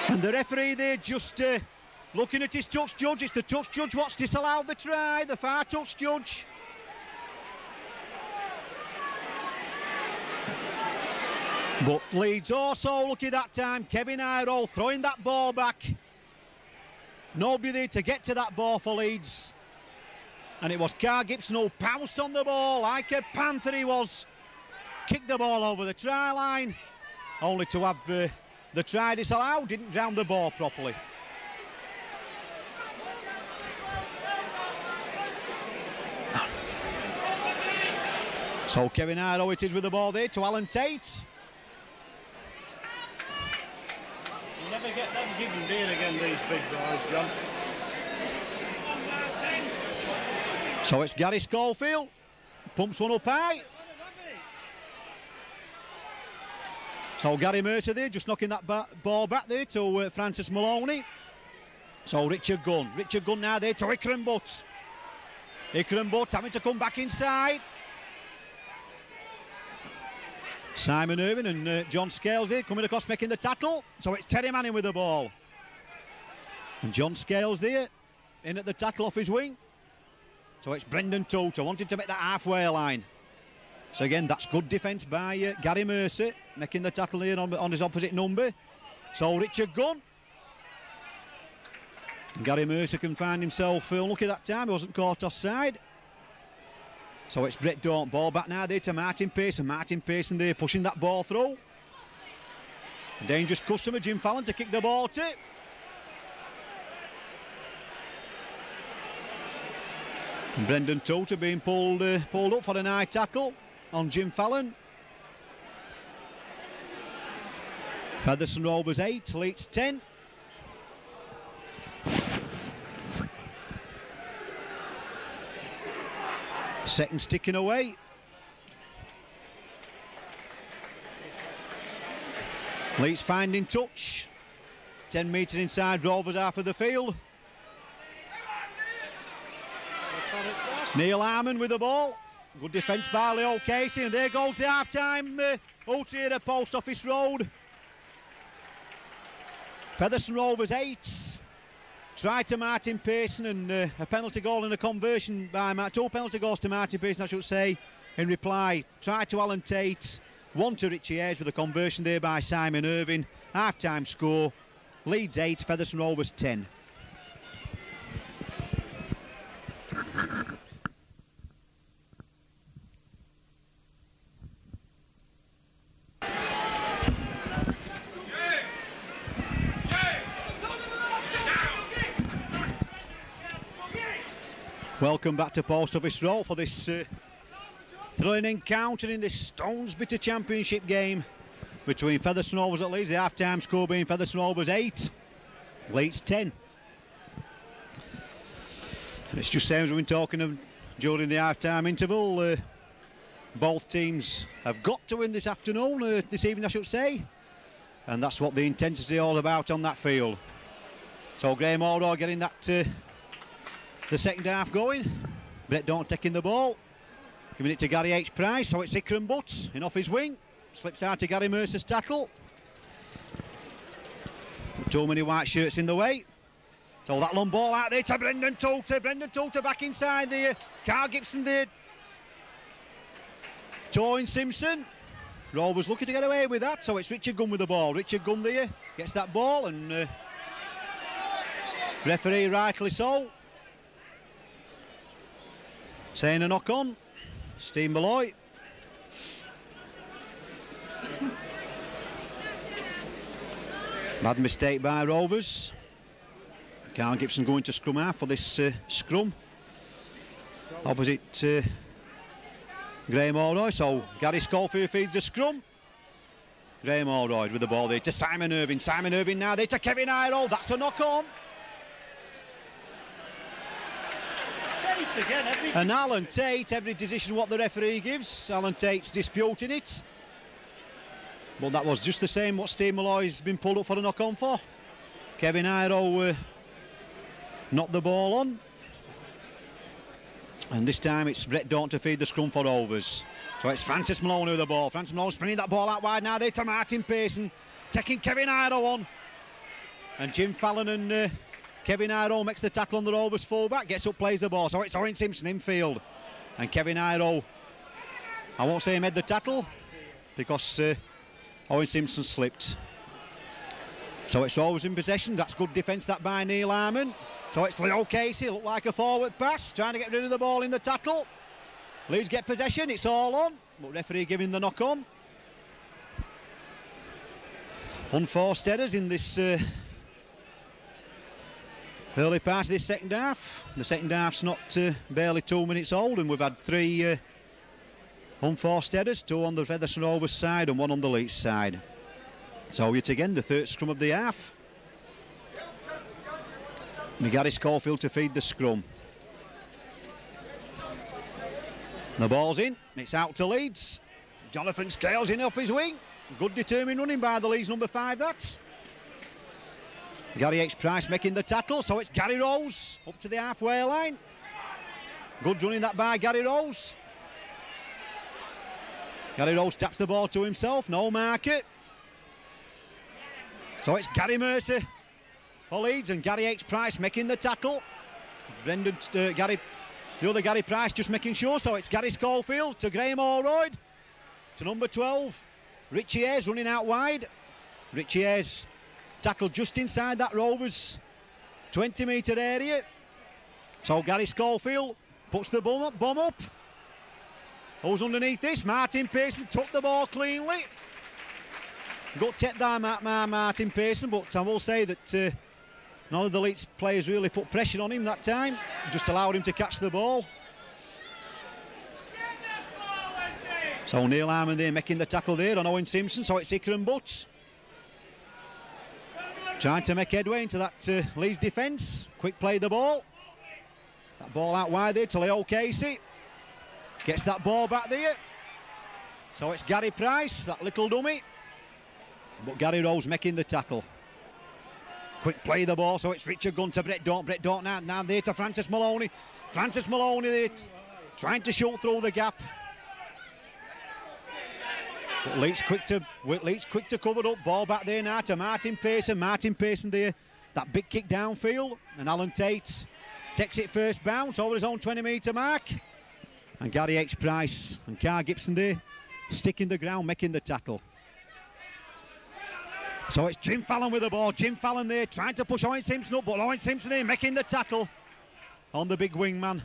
And the referee there just looking at his touch judge. It's the touch judge what's disallowed the try, the far touch judge. But Leeds also lucky that time. Kevin Iro throwing that ball back. Nobody there to get to that ball for Leeds. And it was Carl Gibson who pounced on the ball like a panther he was. Kicked the ball over the try line. Only to have the try disallowed. Didn't ground the ball properly. So Kevin Iro it is with the ball there to Alan Tate. You never get that given deal again, these big guys, John. So it's Gary Schofield. Pumps one up high. So Gary Mercer there just knocking that ball back there to Francis Maloney. So Richard Gunn now there to Ikram Butt. Ikram Butt having to come back inside. Simon Irving and John Scales here coming across making the tackle. So it's Terry Manning with the ball. And John Scales there in at the tackle off his wing. So it's Brendan Tote wanting to make that halfway line. So again, that's good defence by Gary Mercer making the tackle here on his opposite number. So Richard Gunn. And Gary Mercer can find himself unlucky that time. He wasn't caught offside. So it's Brett Daunt, ball back now there to Martin Pearson. Martin Pearson there pushing that ball through. Dangerous customer, Jim Fallon, to kick the ball to. And Brendan Tote being pulled up for an high tackle on Jim Fallon. Featherstone Rovers 8, Leeds 10. Seconds ticking away. Leeds finding touch. 10 metres inside Rovers half of the field. Neil Harmon with the ball. Good defence by Leo Casey. And there goes the half-time ultra here at Post Office Road. Featherstone Rovers 8. Try to Martin Pearson and a penalty goal and a conversion by two penalty goals to Martin Pearson, I should say, in reply. Try to Alan Tate, one to Richie Ayres with a conversion there by Simon Irving. Half-time score, Leeds 8, Featherstone Rovers 10. Welcome back to Post Office Road for this thrilling encounter in this Stones Bitter Championship game between Featherstone Rovers at Leeds. The half-time score being Featherstone Rovers 8, Leeds 10. And it's just same as we've been talking of during the half-time interval. Both teams have got to win this afternoon, this evening I should say. And that's what the intensity is all about on that field. So Graham Orr getting that the second half going. Brett Daunt taking the ball, giving it to Gary H. Price. So it's Ikram Butt in off his wing, slips out to Gary Mercer's tackle. Too many white shirts in the way. So that long ball out there to Brendan Tote. Brendan Tote back inside there. Carl Gibson there. Toyin Simpson. Rovers looking to get away with that. So it's Richard Gunn with the ball. Richard Gunn there gets that ball and referee rightly so saying a knock on. Steve Malloy. Bad mistake by Rovers. Carl Gibson going to scrum half for this scrum. Opposite Graham Allroyd. So Gary Schofield feeds the scrum. Graham Allroyd with the ball there to Simon Irving. Simon Irving now there to Kevin Iroll. That's a knock on. Tate again, and Alan Tate, every decision what the referee gives. Alan Tate's disputing it. But that was just the same what Steve Malloy's been pulled up for a knock on for. Kevin Iroll knocked the ball on. And this time it's Brett Dawn to feed the scrum for Rovers. So it's Francis Maloney with the ball. Francis Maloney spinning that ball out wide now there to Martin Pearson. Taking Kevin Iroll on. And Jim Fallon and Kevin Iroll makes the tackle on the Rovers fullback. Gets up, plays the ball. So it's Owen Simpson in field. And Kevin Iroll, I won't say he made the tackle because Owen Simpson slipped. So it's Rovers in possession. That's good defence that by Neil Harmon. So it's Leo Casey, looked like a forward pass, trying to get rid of the ball in the tackle. Leeds get possession, it's all on, but referee giving the knock on. Unforced errors in this early part of this second half. The second half's not barely 2 minutes old, and we've had 3 unforced errors, 2 on the Featherstone Rovers side and 1 on the Leeds side. So yet again, the third scrum of the half. Gary Schofield to feed the scrum. The ball's in, it's out to Leeds. Jonathan Scales in up his wing. Good determined running by the Leeds number 5, that's. Gary H. Price making the tackle, so it's Gary Rose up to the halfway line. Good running that by Gary Rose. Gary Rose taps the ball to himself, no marker. So it's Gary Mercer for Leeds and Gary H. Price making the tackle. The other Gary Price just making sure, so it's Gary Schofield to Graham Allroyd. To number 12, Richie Ayres running out wide. Richie Ayres tackled just inside that Rovers 20-metre area. So Gary Schofield puts the bomb up. Who's underneath this? Martin Pearson took the ball cleanly. Good take there, Martin Pearson, but I will say that none of the Leeds players really put pressure on him that time. Just allowed him to catch the ball. So Neil Harmon there making the tackle there on Owen Simpson. So it's Ikram Butts trying to make headway into that Leeds defence. Quick play the ball. That ball out wide there to Leo Casey. Gets that ball back there. So it's Gary Price, that little dummy. But Gary Rose making the tackle. Quick play the ball, so it's Richard Gunn to Brett Dawn. Brett Dawn now there to Francis Maloney. Francis Maloney there trying to shoot through the gap. But Leeds quick to cover up. Ball back there now to Martin Pearson. Martin Pearson there. That big kick downfield. And Alan Tate takes it first bounce over his own 20-metre mark. And Gary H. Price and Carl Gibson there sticking the ground, making the tackle. So it's Jim Fallon with the ball. Jim Fallon there trying to push Owen Simpson up, but Owen Simpson there making the tackle on the big wingman.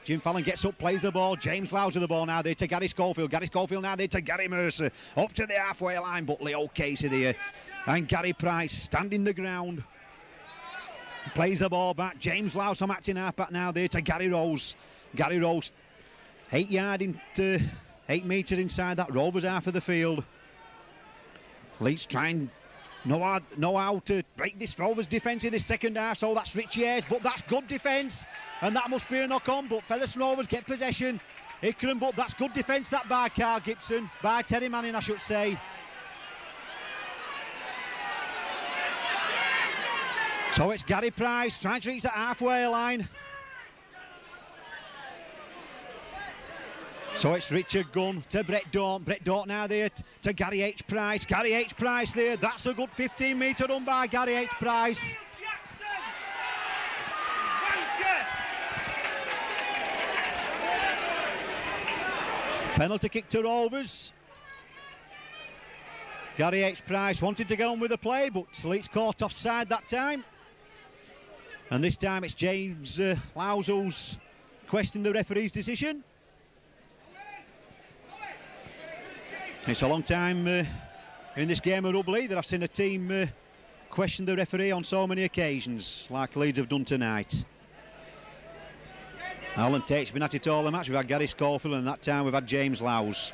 Jim Fallon gets up, plays the ball. James Lowes with the ball now there to Gary Schofield. Gary Schofield now there to Gary Mercer. Up to the halfway line, but Leo Casey there. And Gary Price standing the ground. Plays the ball back. James Lowes from acting halfback now there to Gary Rose. Gary Rose, 8 metres inside that Rovers half of the field. Leeds trying know how to break this Rovers defence in this second half, so that's Richie Ayres, but that's good defence, and that must be a knock-on, but Featherstone Rovers get possession. Ikram, but that's good defence that by Carl Gibson, by Terry Manning I should say. So it's Gary Price trying to reach that halfway line. So it's Richard Gunn to Brett Dawn. Brett Dawn now there to Gary H. Price. Gary H. Price there. That's a good 15-metre run by Gary H. Price. Penalty kick to Rovers. Gary H. Price wanted to get on with the play, but Leeds caught offside that time. And this time it's James Lowes who's questioned the referee's decision. It's a long time in this game of rugby that I've seen a team question the referee on so many occasions, like Leeds have done tonight. Alan Tate's been at it all the match. We've had Gary Schofield, and that time we've had James Lowes.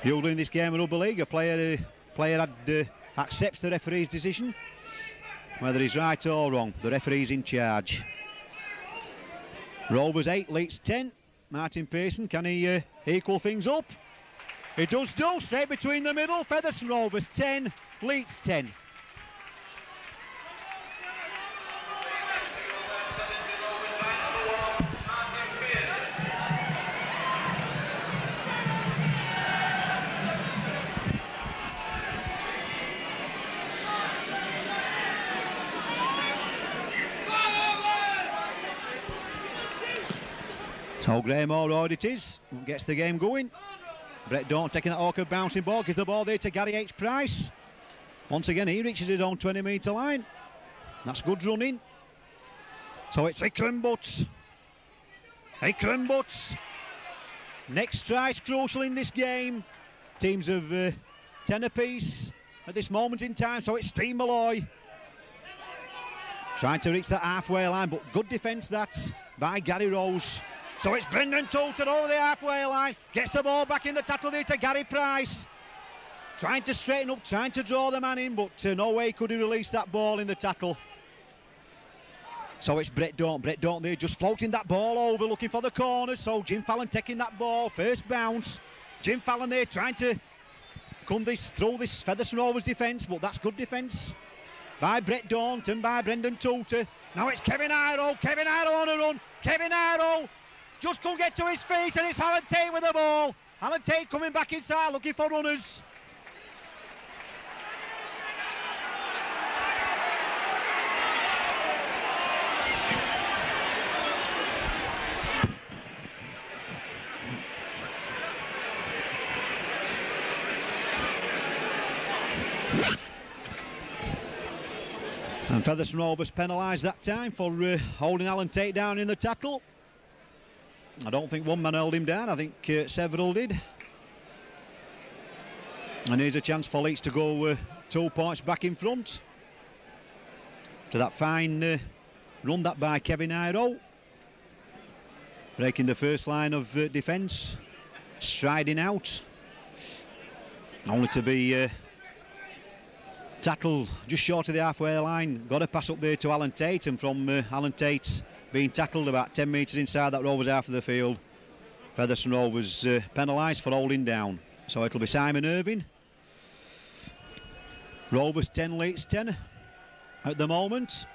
Usually in this game of Rugby League, a player accepts the referee's decision. Whether he's right or wrong, the referee's in charge. Rovers 8, Leeds 10. Martin Pearson, can he equal things up? He does do, straight between the middle. Featherstone Rovers 10, Leeds 10. So Graham Allroyd it is, gets the game going. Brett Dawn taking that awkward bouncing ball, gives the ball there to Gary H. Price. Once again he reaches his own 20-metre line. That's good running. So it's Ikram Butts. Ikram Butts. Next try's crucial in this game. Teams of 10 apiece at this moment in time, so it's Steve Malloy. Trying to reach that halfway line, but good defence that by Gary Rose. So it's Brendan Toulton over the halfway line. Gets the ball back in the tackle there to Gary Price. Trying to straighten up, trying to draw the man in, but no way could he release that ball in the tackle. So it's Brett Dawn. Brett Dawn there just floating that ball over, looking for the corners. So Jim Fallon taking that ball, first bounce. Jim Fallon there trying to come through this Featherstone Rovers defence, but that's good defence by Brett Daunton, by Brendan Toulton. Now it's Kevin Iro. Kevin Iro on a run. Kevin Iro just couldn't get to his feet, and it's Alan Tate with the ball. Alan Tate coming back inside, looking for runners. And Featherstone Rovers penalised that time for holding Alan Tate down in the tackle. I don't think one man held him down, I think several did. And here's a chance for Leeds to go 2 points back in front. To that fine run that by Kevin Iro. Breaking the first line of defence. Striding out. Only to be tackled just short of the halfway line. Got a pass up there to Alan Tate, and from Alan Tate being tackled about 10 metres inside that Rovers half of the field, Featherstone Rovers penalised for holding down. So it'll be Simon Irving. Rovers 10, Leeds 10 at the moment.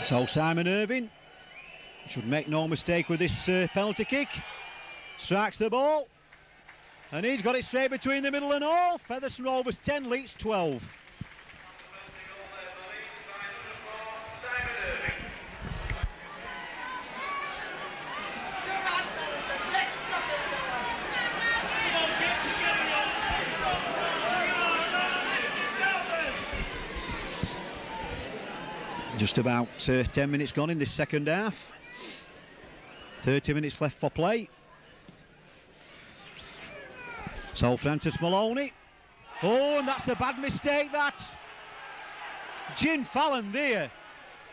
So Simon Irving should make no mistake with this penalty kick. Strikes the ball, and he's got it straight between the middle and all. Featherstone Rovers 10, Leeds 12. Just about 10 minutes gone in this second half. 30 minutes left for play. So Francis Maloney. Oh, and that's a bad mistake, that. Jim Fallon there.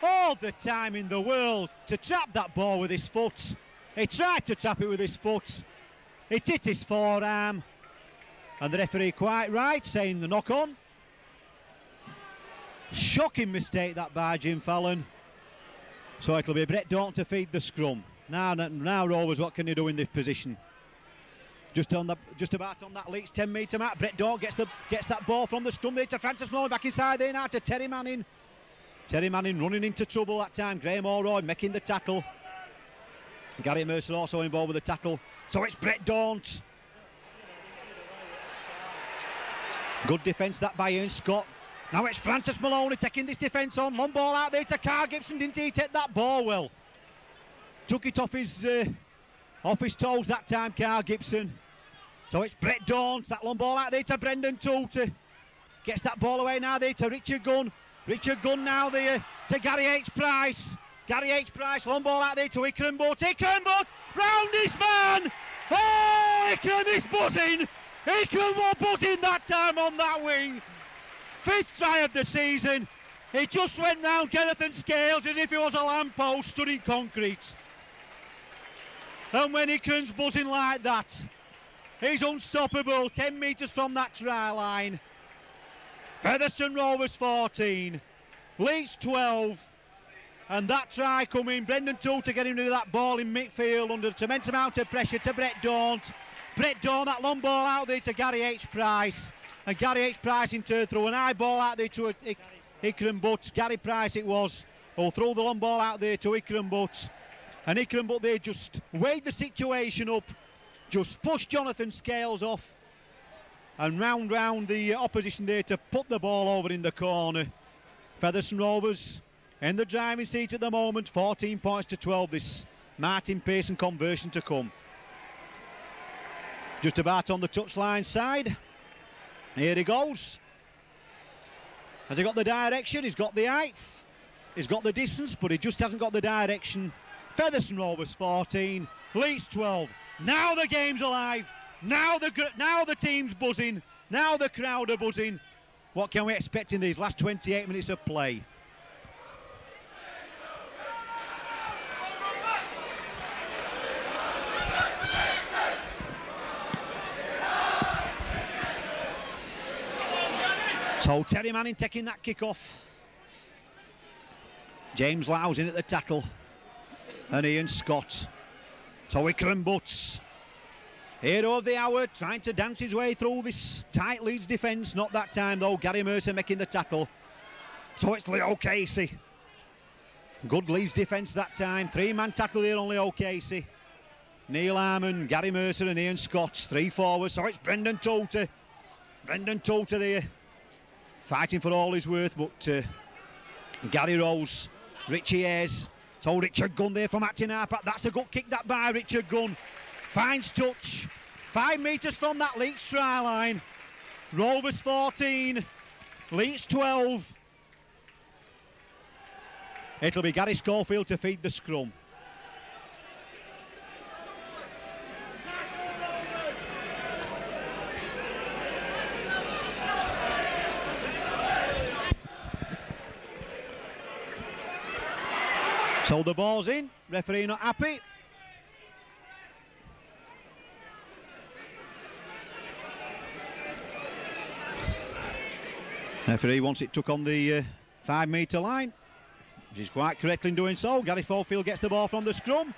All the time in the world to trap that ball with his foot. He tried to trap it with his foot. It hit his forearm. And the referee quite right, saying the knock on. Shocking mistake that by Jim Fallon. So it'll be Brett Dawn to feed the scrum. Now Rovers, what can you do in this position? Just about on that Leeds 10-metre mark. Brett Dawn gets that ball from the scrum there to Francis Maloney, back inside there now to Terry Manning. Terry Manning running into trouble that time. Graham Allroyd making the tackle. Gary Mercer also involved with the tackle. So it's Brett Daunt. Good defence that by Ian Scott. Now it's Francis Maloney taking this defence on. Long ball out there to Carl Gibson. Didn't he take that ball well? Took it off his toes that time, Carl Gibson. So it's Brett Daunt. That long ball out there to Brendan Toulton. Gets that ball away now there to Richard Gunn. Richard Gunn now there to Gary H. Price. Gary H. Price, long ball out there to Ikram Butt. Ikram Butt round his man. Oh, Ikram is butting. Ikram was buzzing that time on that wing. 5th try of the season. He just went round Jonathan Scales as if he was a lamppost stood in concrete. And when Ikram's buzzing like that, he's unstoppable. 10 metres from that try line. Featherstone Rovers 14, Leeds 12. And that try coming, Brendan Toolter getting rid of that ball in midfield under a tremendous amount of pressure to Brett Daunt. Brett Daunt, that long ball out there to Gary H. Price. And Gary H. Price in turn through an high ball out there to Ikram Butt. Gary Price it was, who'll throw the long ball out there to Ikram Butt. And Ikram Butt there just weighed the situation up, just pushed Jonathan Scales off and round the opposition there to put the ball over in the corner. Featherstone Rovers in the driving seat at the moment, 14 points to 12, this Martin Pearson conversion to come. Just about on the touchline side. Here he goes. Has he got the direction? He's got the height. He's got the distance, but he just hasn't got the direction. Featherstone Rovers 14, Leeds 12. Now the game's alive. Now the team's buzzing. Now the crowd are buzzing. What can we expect in these last 28 minutes of play? So Terry Manning taking that kick off. James Lowes in at the tackle. And Ian Scott. So Ikram Butts, hero of the hour, trying to dance his way through this tight Leeds defence. Not that time though, Gary Mercer making the tackle. So it's Leo Casey. Good Leeds defence that time. 3-man tackle there on Leo Casey. Neil Harmon, Gary Mercer and Ian Scott, 3 forwards. So it's Brendan Toolter. Brendan Toolter there, fighting for all his worth, but Gary Rose, Richie Ayres. So Richard Gunn there from Acton Harper. That's a good kick that by Richard Gunn. Finds touch. 5 metres from that Leeds try line. Rovers 14, Leeds 12. It'll be Gary Schofield to feed the scrum. So the ball's in, referee not happy. Referee wants it took on the 5 metre line, which is quite correct in doing so. Gary Schofield gets the ball from the scrum.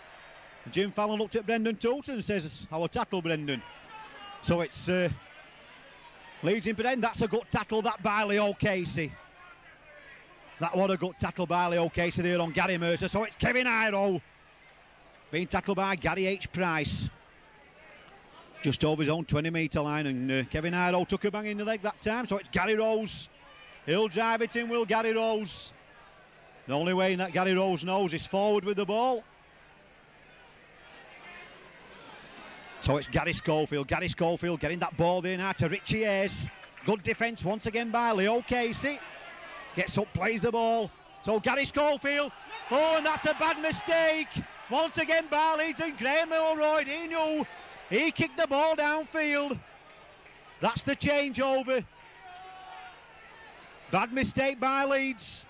Jim Fallon looked at Brendan Toolter and says, "Our tackle, Brendan." So it's Leeds in pretend. That's a good tackle that by Leo Casey. That was a good tackle by Leo Casey there on Gary Mercer. So it's Kevin Iro being tackled by Gary H. Price. Just over his own 20 metre line, and Kevin Iro took a bang in the leg that time. So it's Gary Rose. He'll drive it in, will Gary Rose. The only way that Gary Rose knows is forward with the ball. So it's Gary Schofield. Gary Schofield getting that ball there now to Richie Ayres. Good defence once again by Leo Casey. Gets up, plays the ball. So Gary Schofield. Oh, and that's a bad mistake. Once again by Leeds, and Graham Milroyd. He knew. He kicked the ball downfield. That's the changeover. Bad mistake by Leeds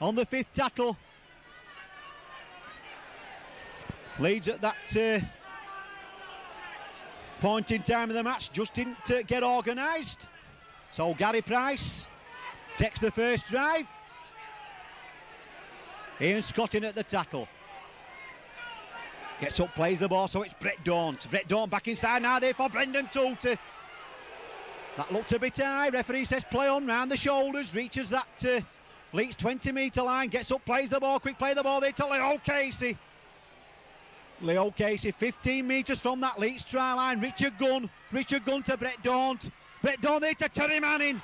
on the 5th tackle. Leeds at that point in time of the match just didn't get organised. So Gary Price takes the first drive. Ian Scott in at the tackle. Gets up, plays the ball, so it's Brett Daunt. Brett Daunt back inside now there for Brendan Toolter. That looked a bit high. Referee says play on, round the shoulders. Reaches that Leeds 20 metre line. Gets up, plays the ball, quick play the ball there to Leo Casey. Leo Casey 15 metres from that Leeds try line. Richard Gunn to Brett Daunt. Brett Daunt there to Terry Manning.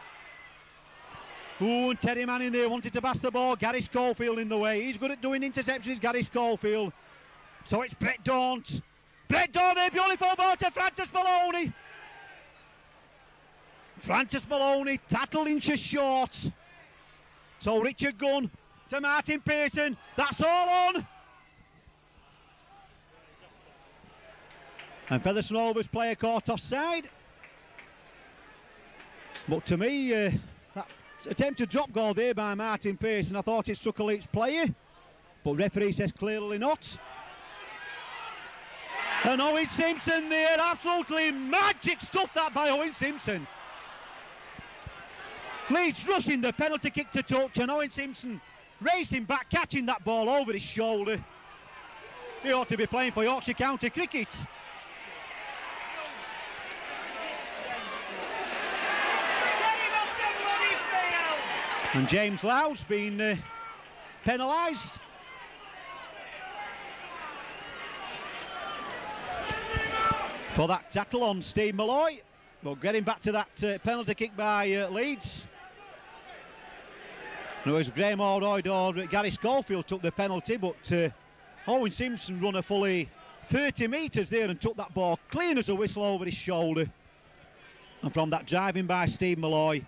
Ooh, and Terry Manning there wanted to pass the ball. Gary Schofield in the way. He's good at doing interceptions, Gary Schofield. So it's Brett Daunt. Brett Daunt there, beautiful ball to Francis Maloney. Francis Maloney, tackle inches short. So Richard Gunn to Martin Pearson. That's all on. And Featherstone Rovers player caught offside. But to me, that attempted drop goal there by Martin Pearson, I thought it struck a Leeds player, but referee says clearly not. And Owen Simpson there, absolutely magic stuff that by Owen Simpson. Leeds rushing the penalty kick to touch, and Owen Simpson racing back, catching that ball over his shoulder. He ought to be playing for Yorkshire County Cricket. And James Low's been penalised. For that tackle on Steve Malloy. But getting back to that penalty kick by Leeds. And it was Graham Allroyd or Gary Schofield took the penalty, but Owen Simpson run a fully 30 metres there and took that ball clean as a whistle over his shoulder. And from that driving by Steve Malloy,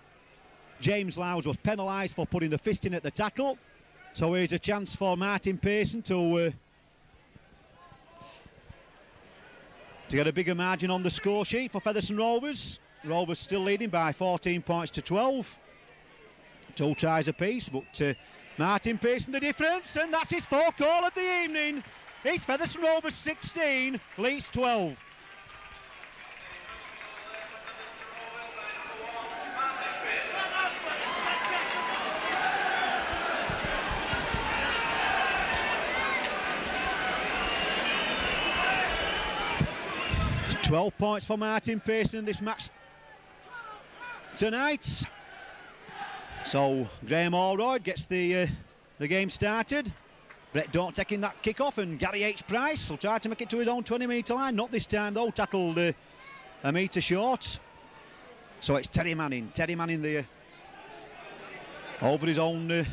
James Lowes was penalised for putting the fist in at the tackle. So here's a chance for Martin Pearson to get a bigger margin on the score sheet for Featherstone Rovers. Rovers still leading by 14 points to 12. 2 tries apiece, but Martin Pearson the difference, and that's his 4th goal of the evening. It's Featherstone Rovers 16, Leeds 12. It's 12 points for Martin Pearson in this match tonight. So Graham Allroyd gets the game started. Brett Daunt taking that kick off, and Gary H. Price will try to make it to his own 20-metre line. Not this time though, tackled a metre short. So it's Terry Manning there over his own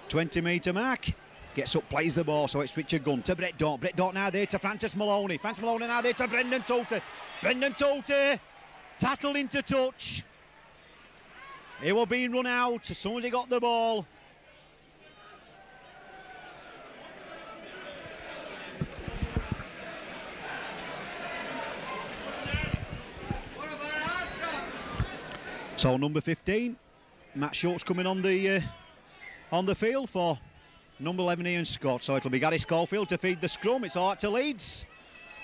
20-metre mark. Gets up, plays the ball, so it's Richard Gunn to Brett Daunt. Brett Daunt now there to Francis Maloney. Francis Maloney now there to Brendan Tolte. Brendan Tolte tackled into touch. He was being run out as soon as he got the ball. So number 15, Matt Schultz coming on the field for number 11 Ian Scott. So it'll be Gary Schofield to feed the scrum. It's all right to Leeds.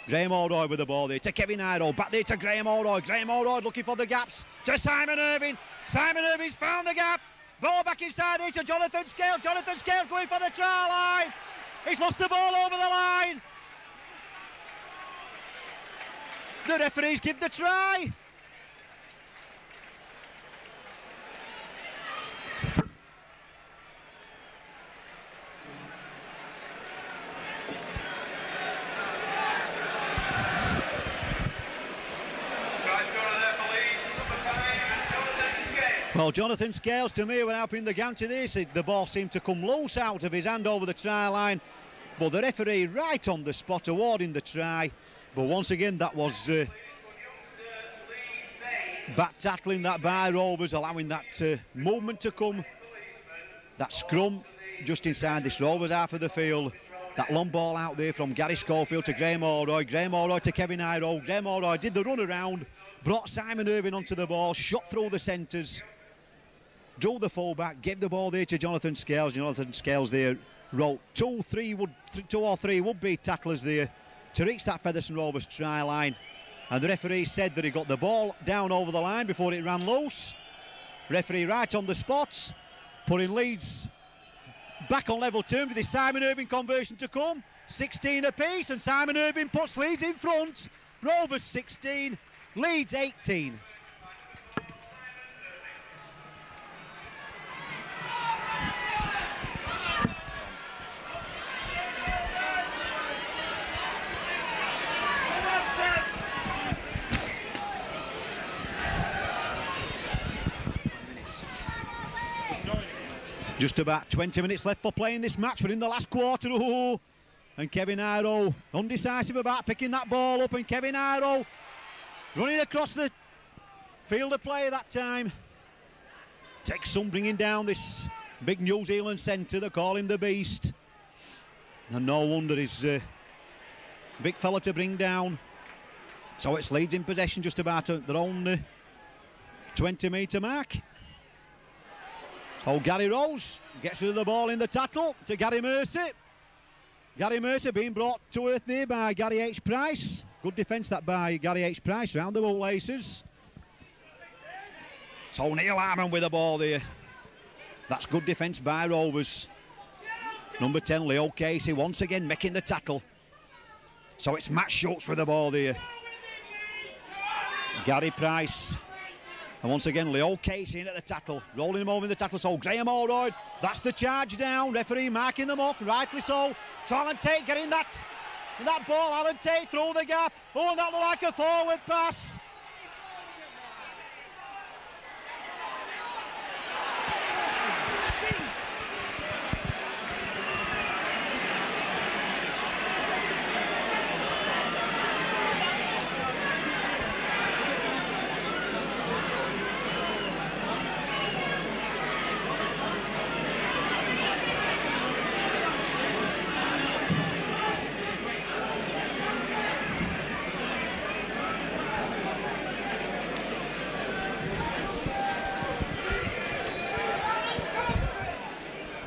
Graham Allroyd with the ball there to Kevin Iroh. Back there to Graham Allroyd. Graham Allroyd looking for the gaps to Simon Irving. Simon Irving's found the gap. Ball back inside there to Jonathan Scales. Jonathan Scales going for the try line. He's lost the ball over the line. The referees give the try. Well, Jonathan Scales, to me, when helping the Gantry there, said the ball seemed to come loose out of his hand over the try line, but the referee right on the spot awarding the try. But once again, that was back tackling that by Rovers, allowing that movement to come. That scrum just inside this Rovers half of the field. That long ball out there from Gary Schofield to Graham Allroyd. Graham Allroyd to Kevin Iroh. Graham Allroyd did the run around, brought Simon Irving onto the ball, shot through the centres. Drew the fullback, gave the ball there to Jonathan Scales. Jonathan Scales there wrote 2 or 3 would-be tacklers there to reach that Featherstone Rovers try line. And the referee said that he got the ball down over the line before it ran loose. Referee right on the spot, putting Leeds back on level terms with his Simon Irving conversion to come. 16 apiece, and Simon Irving puts Leeds in front. Rovers 16, Leeds 18. Just about 20 minutes left for playing this match, but in the last quarter, and Kevin Iroh undecisive about picking that ball up, and Kevin Iroh running across the field of play that time. Takes some bringing down this big New Zealand centre. They call him the Beast, and no wonder he's a big fella to bring down. So it's Leeds in possession just about their own 20-metre mark. So Gary Rose gets rid of the ball in the tackle to Gary Mercer. Gary Mercer being brought to earth there by Gary H. Price. Good defence that by Gary H. Price round the bootlaces. So Neil Harmon with the ball there. That's good defence by Rovers. Number 10, Leo Casey, once again making the tackle. So it's Matt Schultz with the ball there. Gary Price. And once again, Leo Casey in at the tackle. Rolling him over in the tackle. So Graham Allroyd, that's the charge down. Referee marking them off, rightly so. So Alan Tate getting that ball. Alan Tate through the gap. Oh, and that looked like a forward pass.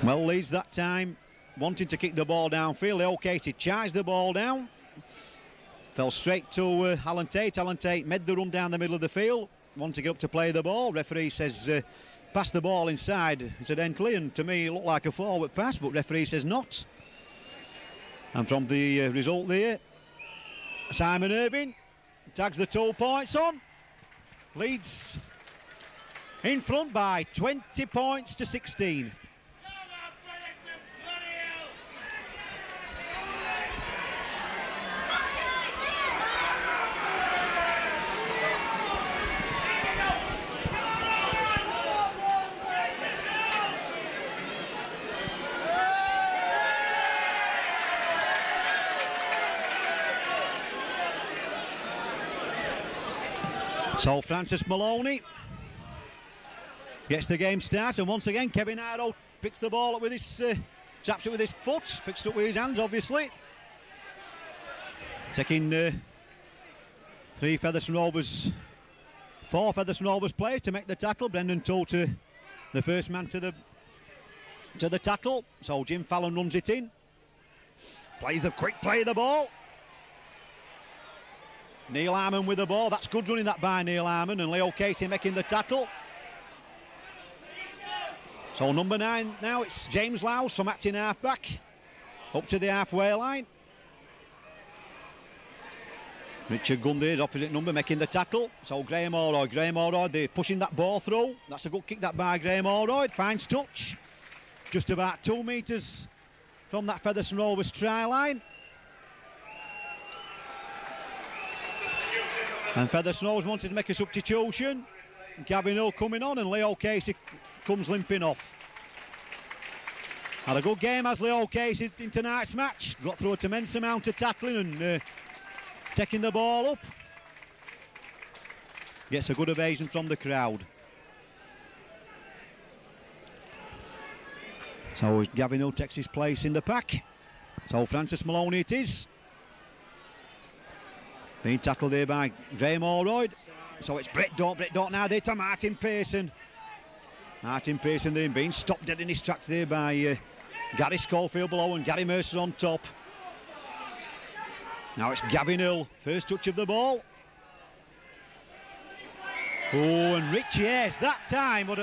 Well, Leeds that time wanting to kick the ball downfield. Leo Casey charged the ball down. Fell straight to Alan Tate. Alan Tate made the run down the middle of the field. Wanted to get up to play the ball. Referee says pass the ball inside incidentally, and to me it looked like a forward pass, but referee says not. And from the result there, Simon Irving tags the 2 points on. Leeds in front by 20 points to 16. So Francis Maloney gets the game started, and once again Kevin Arrow picks the ball up with his, taps it with his foot, picks it up with his hands obviously. Taking 4 Featherstone Rovers players to make the tackle. Brendan Toter, the first man to the tackle. So Jim Fallon runs it in, plays the quick play of the ball. Neil Harmon with the ball. That's good running that by Neil Harmon, and Leo Casey making the tackle. So number 9 now, it's James Lowes from acting halfback up to the halfway line. Richard Gundy is opposite number making the tackle. So Graham Allroyd, they're pushing that ball through. That's a good kick that by Graham Allroyd. Finds touch just about 2 metres from that Featherstone Rovers try line. And Featherstone Rovers wanted to make a substitution. Gavin Hill coming on, and Leo Casey comes limping off. Had a good game as Leo Casey in tonight's match. Got through a tremendous amount of tackling and taking the ball up. Gets a good ovation from the crowd. So Gavin Hill takes his place in the pack. So Francis Maloney it is. Being tackled there by Graham Allroyd. So it's Brett Daunt now there to Martin Pearson. Martin Pearson there being stopped dead in his tracks there by Gary Schofield below and Gary Mercer on top. Now it's Gavin Hill, first touch of the ball. Oh, and Richie Ayres that time, what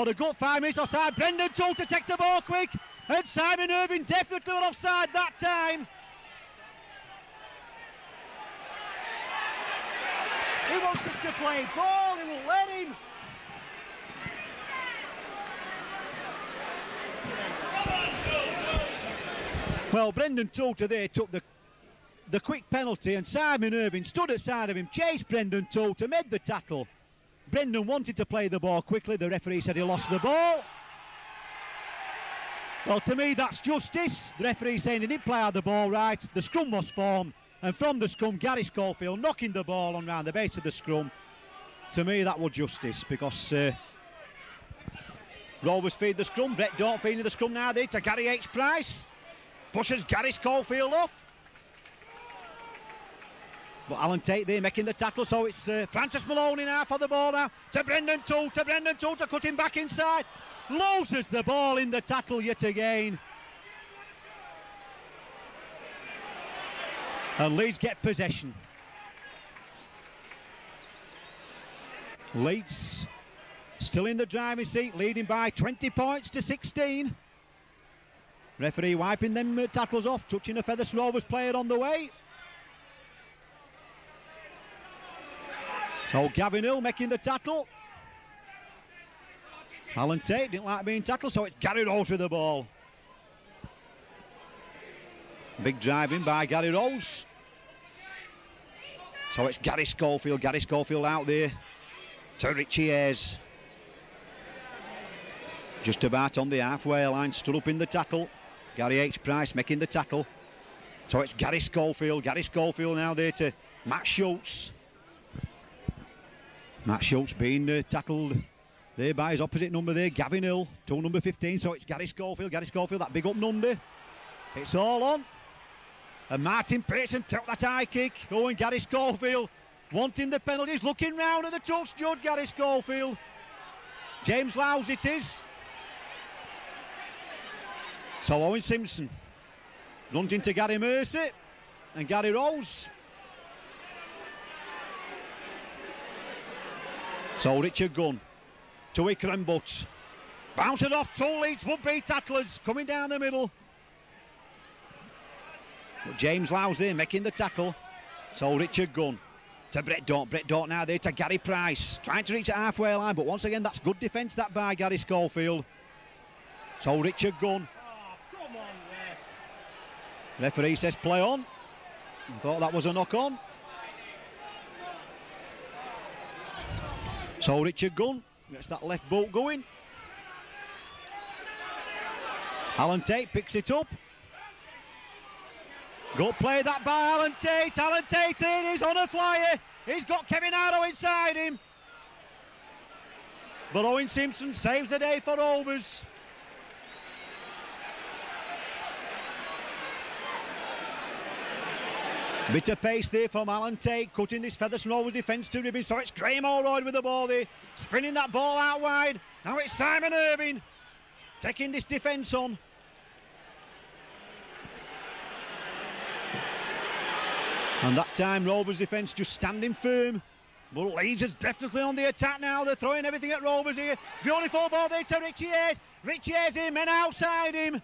a good 5 minutes offside. Brendan Toter takes the ball quick, and Simon Irving definitely went offside that time. He wanted to play ball, he won't let him. Well, Brendan Toter there took the quick penalty, and Simon Irving stood at side of him, chased Brendan Toter, made the tackle. Brendan wanted to play the ball quickly, the referee said he lost the ball. Well, to me that's justice. The referee saying he didn't play out the ball right, the scrum was formed. And from the scrum, Gary Schofield knocking the ball on round the base of the scrum. To me, that was justice, because Rovers feed the scrum. Brett Daunt feeding the scrum now there to Gary H. Price. Pushes Gary Schofield off. But Alan Tate there making the tackle, so it's Francis Maloney now for the ball now. To Brendan Toole, to cut him back inside. Loses the ball in the tackle yet again. And Leeds get possession. Leeds still in the driving seat, leading by 20 points to 16. Referee wiping them tackles off, touching a Featherstone Rovers player on the way. So Gavin Hill making the tackle. Alan Tate didn't like being tackled, so it's Gary Rose with the ball. Big driving by Gary Rose. So it's Gary Schofield out there to Richie Ayres. Just about on the halfway line, stood up in the tackle. Gary H. Price making the tackle. So it's Gary Schofield now there to Matt Schultz. Matt Schultz being tackled there by his opposite number there, Gavin Hill, to number 15. So it's Gary Schofield, that big up Nundy. It's all on. And Martin Pearson took that high kick. Going Gary Schofield, wanting the penalties, looking round at the touch judge, Gary Schofield. James Lowes it is. So Owen Simpson runs into Gary Mercer and Gary Rose. So Richard Gunn to Ikram Butt. Bounces off, two Leeds would-be tacklers coming down the middle. But James Lowes there making the tackle. So Richard Gunn to Brett Daunt. Brett Daunt now there to Gary Price. Trying to reach the halfway line, but once again that's good defence that by Gary Schofield. So Richard Gunn. Oh, come on there. Referee says play on. I thought that was a knock on. So Richard Gunn gets that left boot going. Alan Tate picks it up. Good play that by Alan Tate. Alan Tate in, he's on a flyer. He's got Kevin Arrow inside him. But Owen Simpson saves the day for Rovers. Bit of pace there from Alan Tate, cutting this Featherstone Rovers defence to ribbons. So it's Graham Allroyd with the ball there, spinning that ball out wide. Now it's Simon Irving taking this defence on. And that time Rovers defence just standing firm. But Leeds is definitely on the attack now. They're throwing everything at Rovers here. Beautiful ball there to Richie Ayres. Richie Ayres in, men outside him.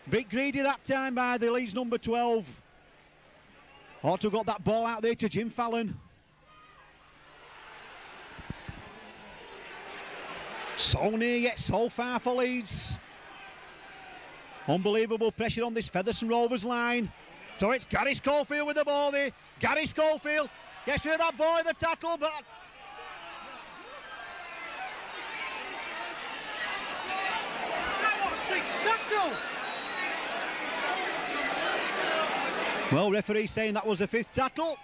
Bit greedy that time by the Leeds number 12. Ought to have got that ball out there to Jim Fallon. So near yet so far for Leeds. Unbelievable pressure on this Featherstone Rovers line. So it's Gary Schofield with the ball there. Gary Schofield gets rid of that boy, the tackle, but... That was six tackle. Well, referee saying that was the fifth tackle.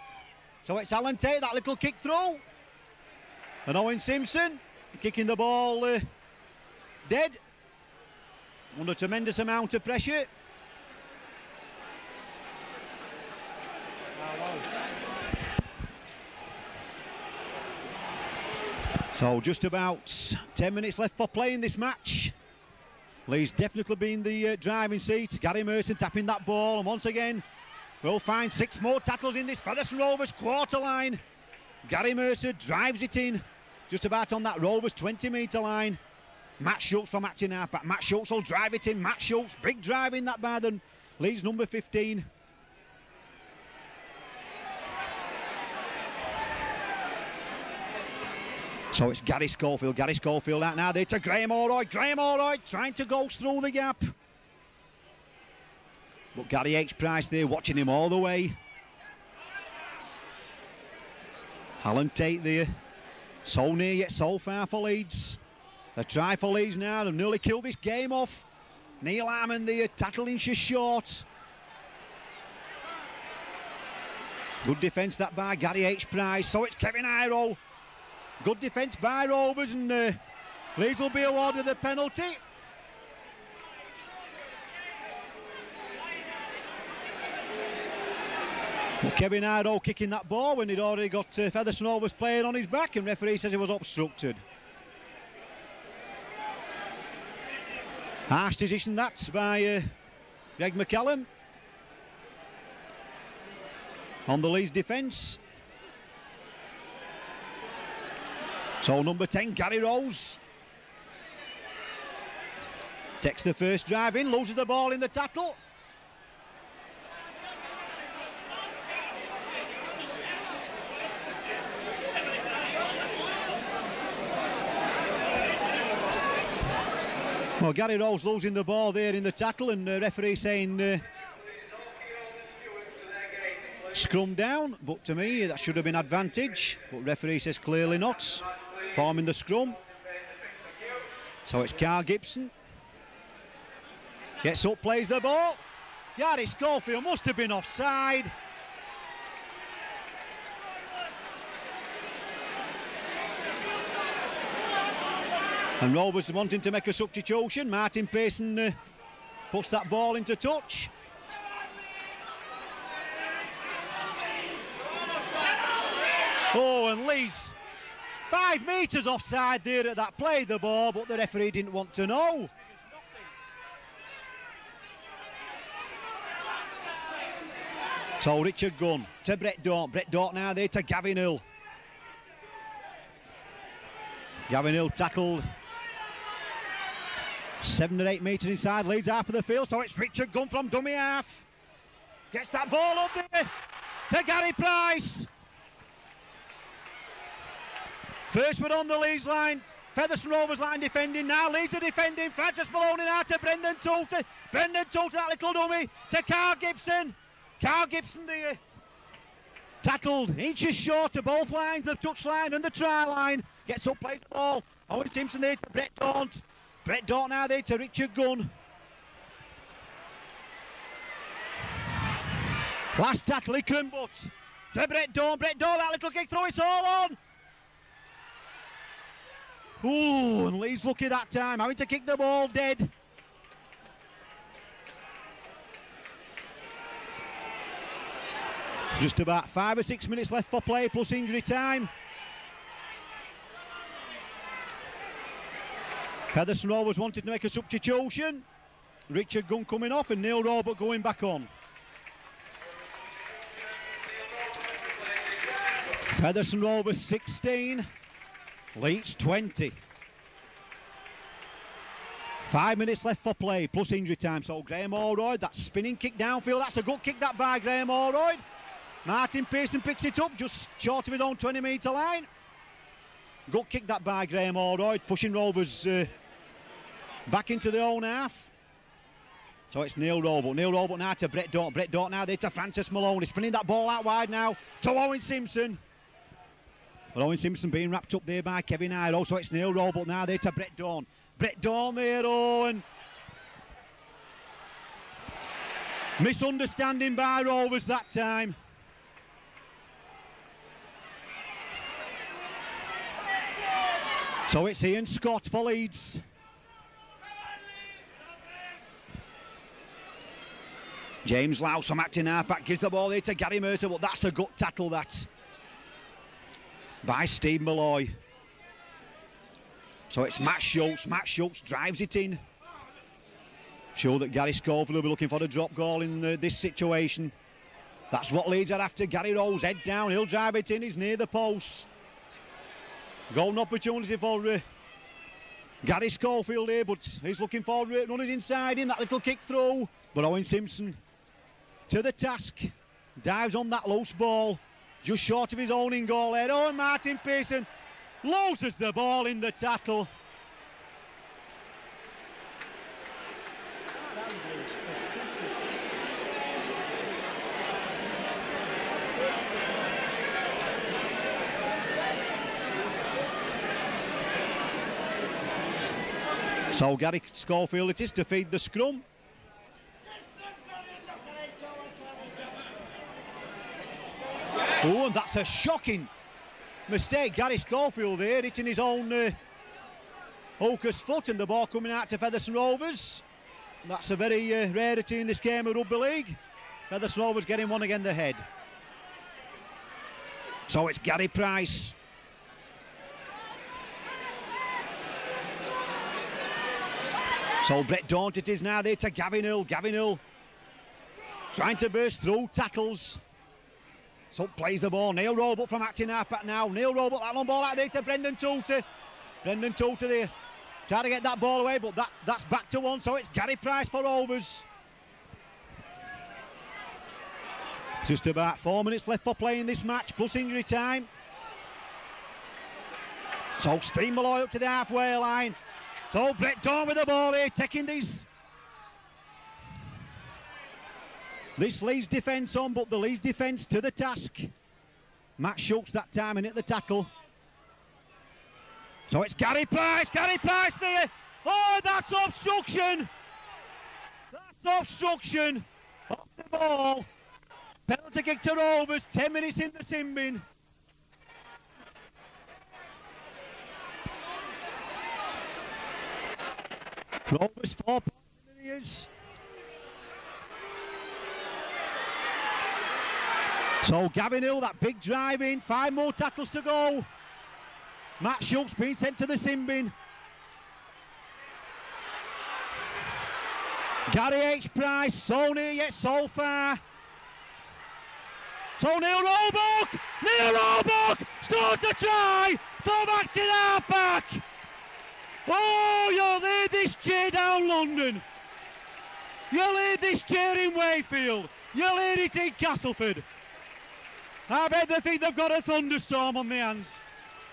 So it's Alan Tate, that little kick throw. And Owen Simpson kicking the ball dead. Under tremendous amount of pressure. So just about 10 minutes left for play in this match. Lee's definitely been the driving seat. Gary Merson tapping that ball, and once again we'll find 6 more tackles in this Featherstone Rovers quarter line. Gary Mercer drives it in just about on that Rovers 20-metre line. Matt Schultz from acting halfback. Matt Schultz will drive it in. Matt Schultz, big drive in that by the Leeds number 15. So it's Gary Schofield out now there to Graham Allroyd. Graham Allroyd trying to ghost through the gap. But Gary H. Price there watching him all the way. Alan Tate there. So near yet so far for Leeds. A try for Leeds now. They've nearly killed this game off. Neil Harmon there, tackle inches short. Good defence that by Gary H. Price. So it's Kevin Iro. Good defence by Rovers, and Leeds will be awarded the penalty. Well, Kevin Iroh kicking that ball when he'd already got Featherstone Rovers playing on his back, and referee says it was obstructed. Harsh decision that by Greg McCallum on the Leeds defence. So number 10, Gary Rose, takes the first drive in, loses the ball in the tackle. Well, Gary Rose losing the ball there in the tackle, and the referee saying scrum down, but to me that should have been advantage, but referee says clearly not, forming the scrum. So it's Carl Gibson, gets up, plays the ball. Gary Schofield must have been offside. And Rovers wanting to make a substitution. Martin Pearson puts that ball into touch. Oh, and Leeds 5 metres offside there at that play the ball, but the referee didn't want to know. So Richard Gunn to Brett Daunt. Brett Daunt now there to Gavin Hill. Gavin Hill tackled 7 or 8 metres inside Leeds half of the field, so it's Richard Gunn from dummy half. Gets that ball up there to Gary Price. First one on the Leeds line, Featherstone Rovers line defending, now Leeds are defending. Francis Maloney now to Brendan Toulter. Brendan Toulter, that little dummy, to Carl Gibson. Carl Gibson the tackled inches short of both lines, the touch line and the try line. Gets up, plays the ball. Owen Simpson there to Brett Daunt. Brett Daunt now there to Richard Gunn. Last tackle, Ickenbutt to Brett Daunt. Brett Daunt, that little kick through, it's all on. Ooh, and Leeds lucky that time, having to kick the ball dead. Just about 5 or 6 minutes left for play, plus injury time. Featherstone Rovers wanted to make a substitution. Richard Gunn coming off and Neil Robert going back on. Featherstone Rovers 16, Leeds 20. 5 minutes left for play, plus injury time. So Graham Allroyd, that spinning kick downfield, that's a good kick that by Graham Allroyd. Martin Pearson picks it up just short of his own 20-metre line. Good kick that by Graham Allroyd, pushing Rovers back into their own half. So it's Neil Robert. Neil Robert now to Brett Daunt. Brett Daunt now there to Francis Maloney. Spinning that ball out wide now to Owen Simpson. But Owen Simpson being wrapped up there by Kevin Iroh. So it's Neil Robert now there to Brett Daunt. Brett Daunt there, Owen. Misunderstanding by Rovers that time. So it's Ian Scott for Leeds. James Lowes from Acton halfback gives the ball there to Gary Mercer, but that's a gut tackle that by Steve Malloy. So it's Matt Schultz. Matt Schultz drives it in. Sure that Gary Schofield will be looking for a drop goal in this situation. That's what Leeds are after. Gary Rose, head down, he'll drive it in, he's near the post. Golden opportunity for Gary Schofield here, but he's looking for runners inside him, that little kick through. But Owen Simpson to the task, dives on that loose ball, just short of his own in goal there. Oh, and Martin Pearson loses the ball in the tackle. So Gary Schofield it is to feed the scrum. Oh, and that's a shocking mistake. Gary Schofield there hitting his own hooker's foot, and the ball coming out to Featherstone Rovers. That's a very rarity in this game of Rugby League. Featherstone Rovers getting one again the head. So it's Gary Price. So Brett Daunt it is now there to Gavin Hill. Gavin Hill trying to burst through, tackles. So plays the ball. Neil Roebuck from acting halfback now. Neil Roebuck, that long ball out there to Brendan Toolter. Brendan Toolter there. Trying to get that ball away, but that's back to one. So it's Gary Price for Rovers. Just about 4 minutes left for playing this match, plus injury time. So Steve Malloy up to the halfway line. So Brett Dawn with the ball here, taking this Leeds defence on, but the Leeds defence to the task. Matt Schultz that time and hit the tackle. So it's Gary Price there. Oh, that's obstruction. That's obstruction. Off the ball. Penalty kick to Rovers, 10 minutes in the sin bin. Rovers 4 points in the ears. So Gavin Hill, that big drive in, 5 more tackles to go. Matt Schultz being sent to the sin bin. Gary H. Price, so near yet so far. So Neil Roebuck scores the try from acting halfback. Oh, you'll hear this cheer down London. You'll hear this cheer in Wayfield. You'll hear it in Castleford. I bet they think they've got a thunderstorm on their hands.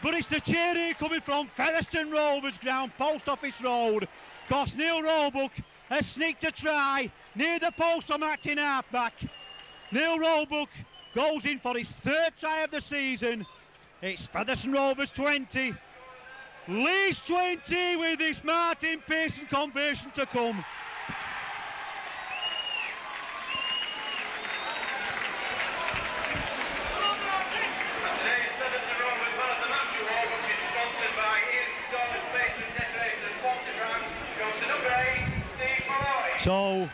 But it's the cheer here coming from Featherstone Rovers ground, Post Office Road. Because Neil Roebuck has sneaked a try near the post from acting halfback. Neil Roebuck goes in for his 3rd try of the season. It's Featherstone Rovers 20. Leeds 20 with this Martin Pearson conversion to come. So,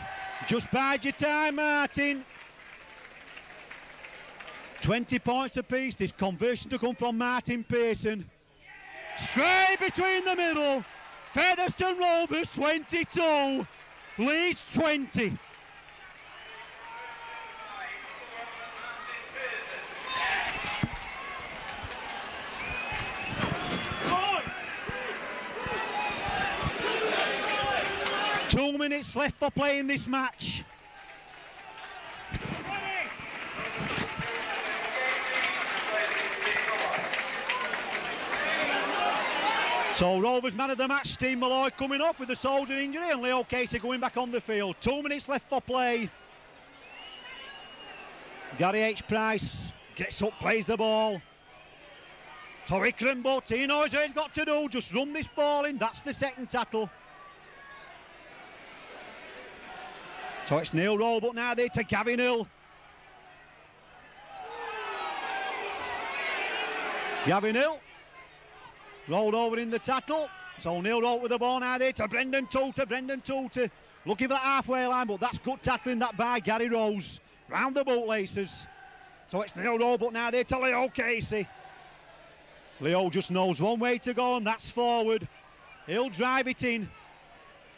just bide your time, Martin. 20 points apiece. This conversion to come from Martin Pearson. Straight between the middle. Featherstone Rovers 22. Leeds 20. Two minutes left for playing this match. So Rovers man of the match, Steve Malloy coming off with a shoulder injury and Leo Casey going back on the field. 2 minutes left for play. Gary H. Price gets up, plays the ball. Torrey Crimbutt, he knows what he's got to do, just run this ball in, that's the second tackle. So it's Neil Roebuck now there to Gavin Hill. Gavin Hill rolled over in the tackle. So Neil Roebuck with the ball now there to Brendan Toolter. Brendan Toolter looking for the halfway line, but that's good tackling that by Gary Rose. Round the bootlaces. So it's Neil Roebuck now there to Leo Casey. Leo just knows one way to go, and that's forward. He'll drive it in.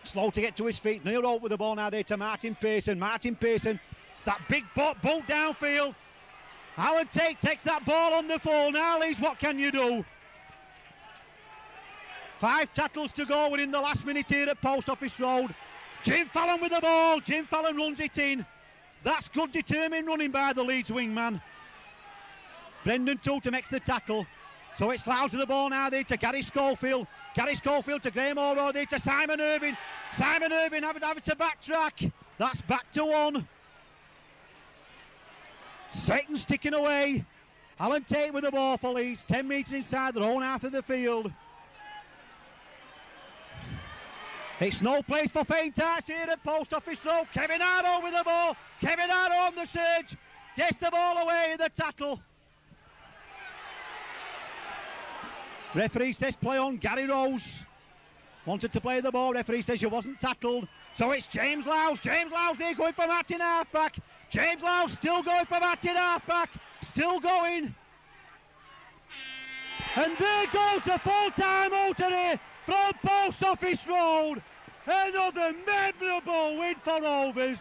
Slow to get to his feet. Neil Roebuck with the ball now there to Martin Pearson. Martin Pearson, that big bolt downfield. Alan Tate takes that ball on the full. Now, Leeds, what can you do? 5 tackles to go within the last minute here at Post Office Road. Jim Fallon with the ball. Jim Fallon runs it in. That's good determined running by the Leeds wingman. Brendan Toolter makes the tackle. So it's Louds with the ball now there to Gary Schofield. Gary Schofield to Graham O'Rourke there to Simon Irving. Simon Irving having to backtrack. That's back to 1. Seconds ticking away. Alan Tate with the ball for Leeds. 10 metres inside their own half of the field. It's no place for faint hearts here at Post Office Road. Kevin Arrow with the ball. Kevin Arrow on the surge. Gets the ball away in the tackle. Referee says play on. Gary Rose wanted to play the ball. Referee says you wasn't tackled. So it's James Lowes. James Lowes here going from acting halfback. James Lowes still going from acting halfback. Still going. And there goes the full-time ultimate from Post Office Road. Another memorable win for Rovers.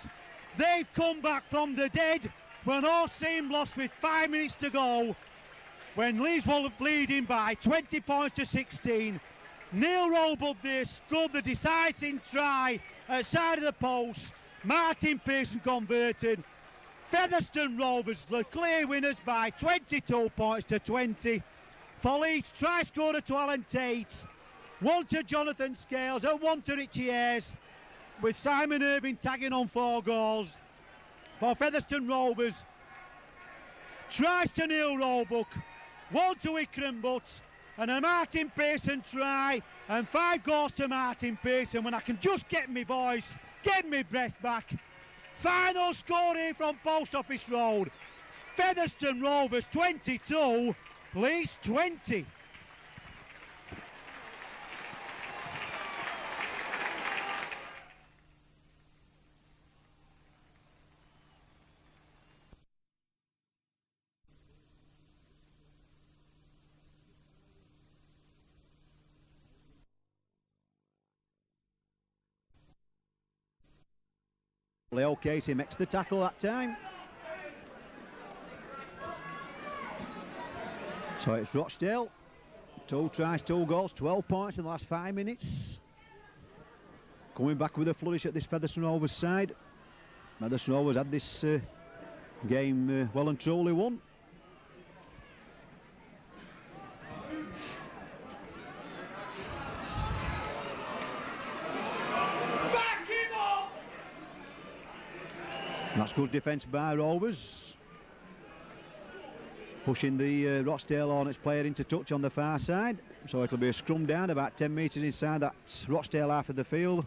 They've come back from the dead when all seemed lost with 5 minutes to go. When Leeds were leading by 20 points to 16. Neil Roebuck there scored the decisive try at side of the post. Martin Pearson converted. Featherstone Rovers the clear winners by 22 points to 20. For Leeds, try scorer to Alan Tate, one to Jonathan Scales and one to Richie Ayres, with Simon Irving tagging on 4 goals. For Featherstone Rovers, tries to Neil Roebuck, one to Ikram Butt, and a Martin Pearson try, and 5 goals to Martin Pearson. When I can just get my voice, get my breath back. Final score here from Post Office Road. Featherstone Rovers 22, Leeds 20. Leo Casey makes the tackle that time. So it's Rochdale. 2 tries, 2 goals, 12 points in the last 5 minutes. Coming back with a flourish at this Featherstone Rovers side. Featherstone Rovers had this game well and truly won. That's good defence by Rovers. Pushing the Rochdale Hornets player into touch on the far side. So it'll be a scrum down about 10 metres inside that Rochdale half of the field.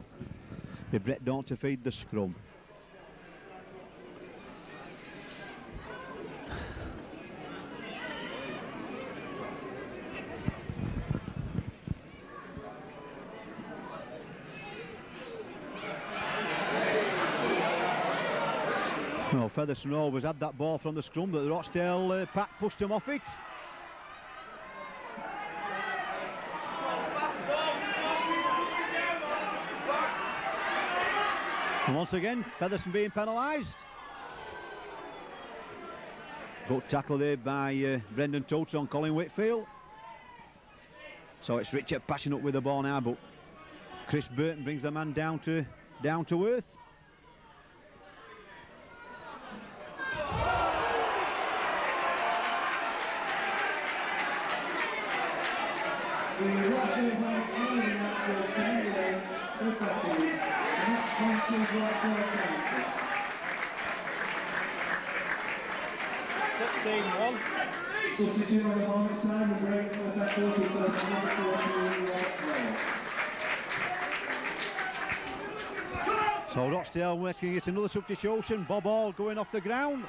With Brett Dawn to feed the scrum. Well, Featherstone Rovers had that ball from the scrum, but the Rochdale pack pushed them off it. And once again, Featherstone being penalised. Good tackle there by Brendan Totes on Colin Whitfield. So it's Richard Passion up with the ball now, but Chris Burton brings the man down to earth. The Rochdale Hornets winning match was candidate for copies. Match sponsors Rochdale Council. 15-1. Substitute on the Hornets side, the break for tackles with those number 14 right. So Rochdale making it another substitution. Bob Hall going off the ground,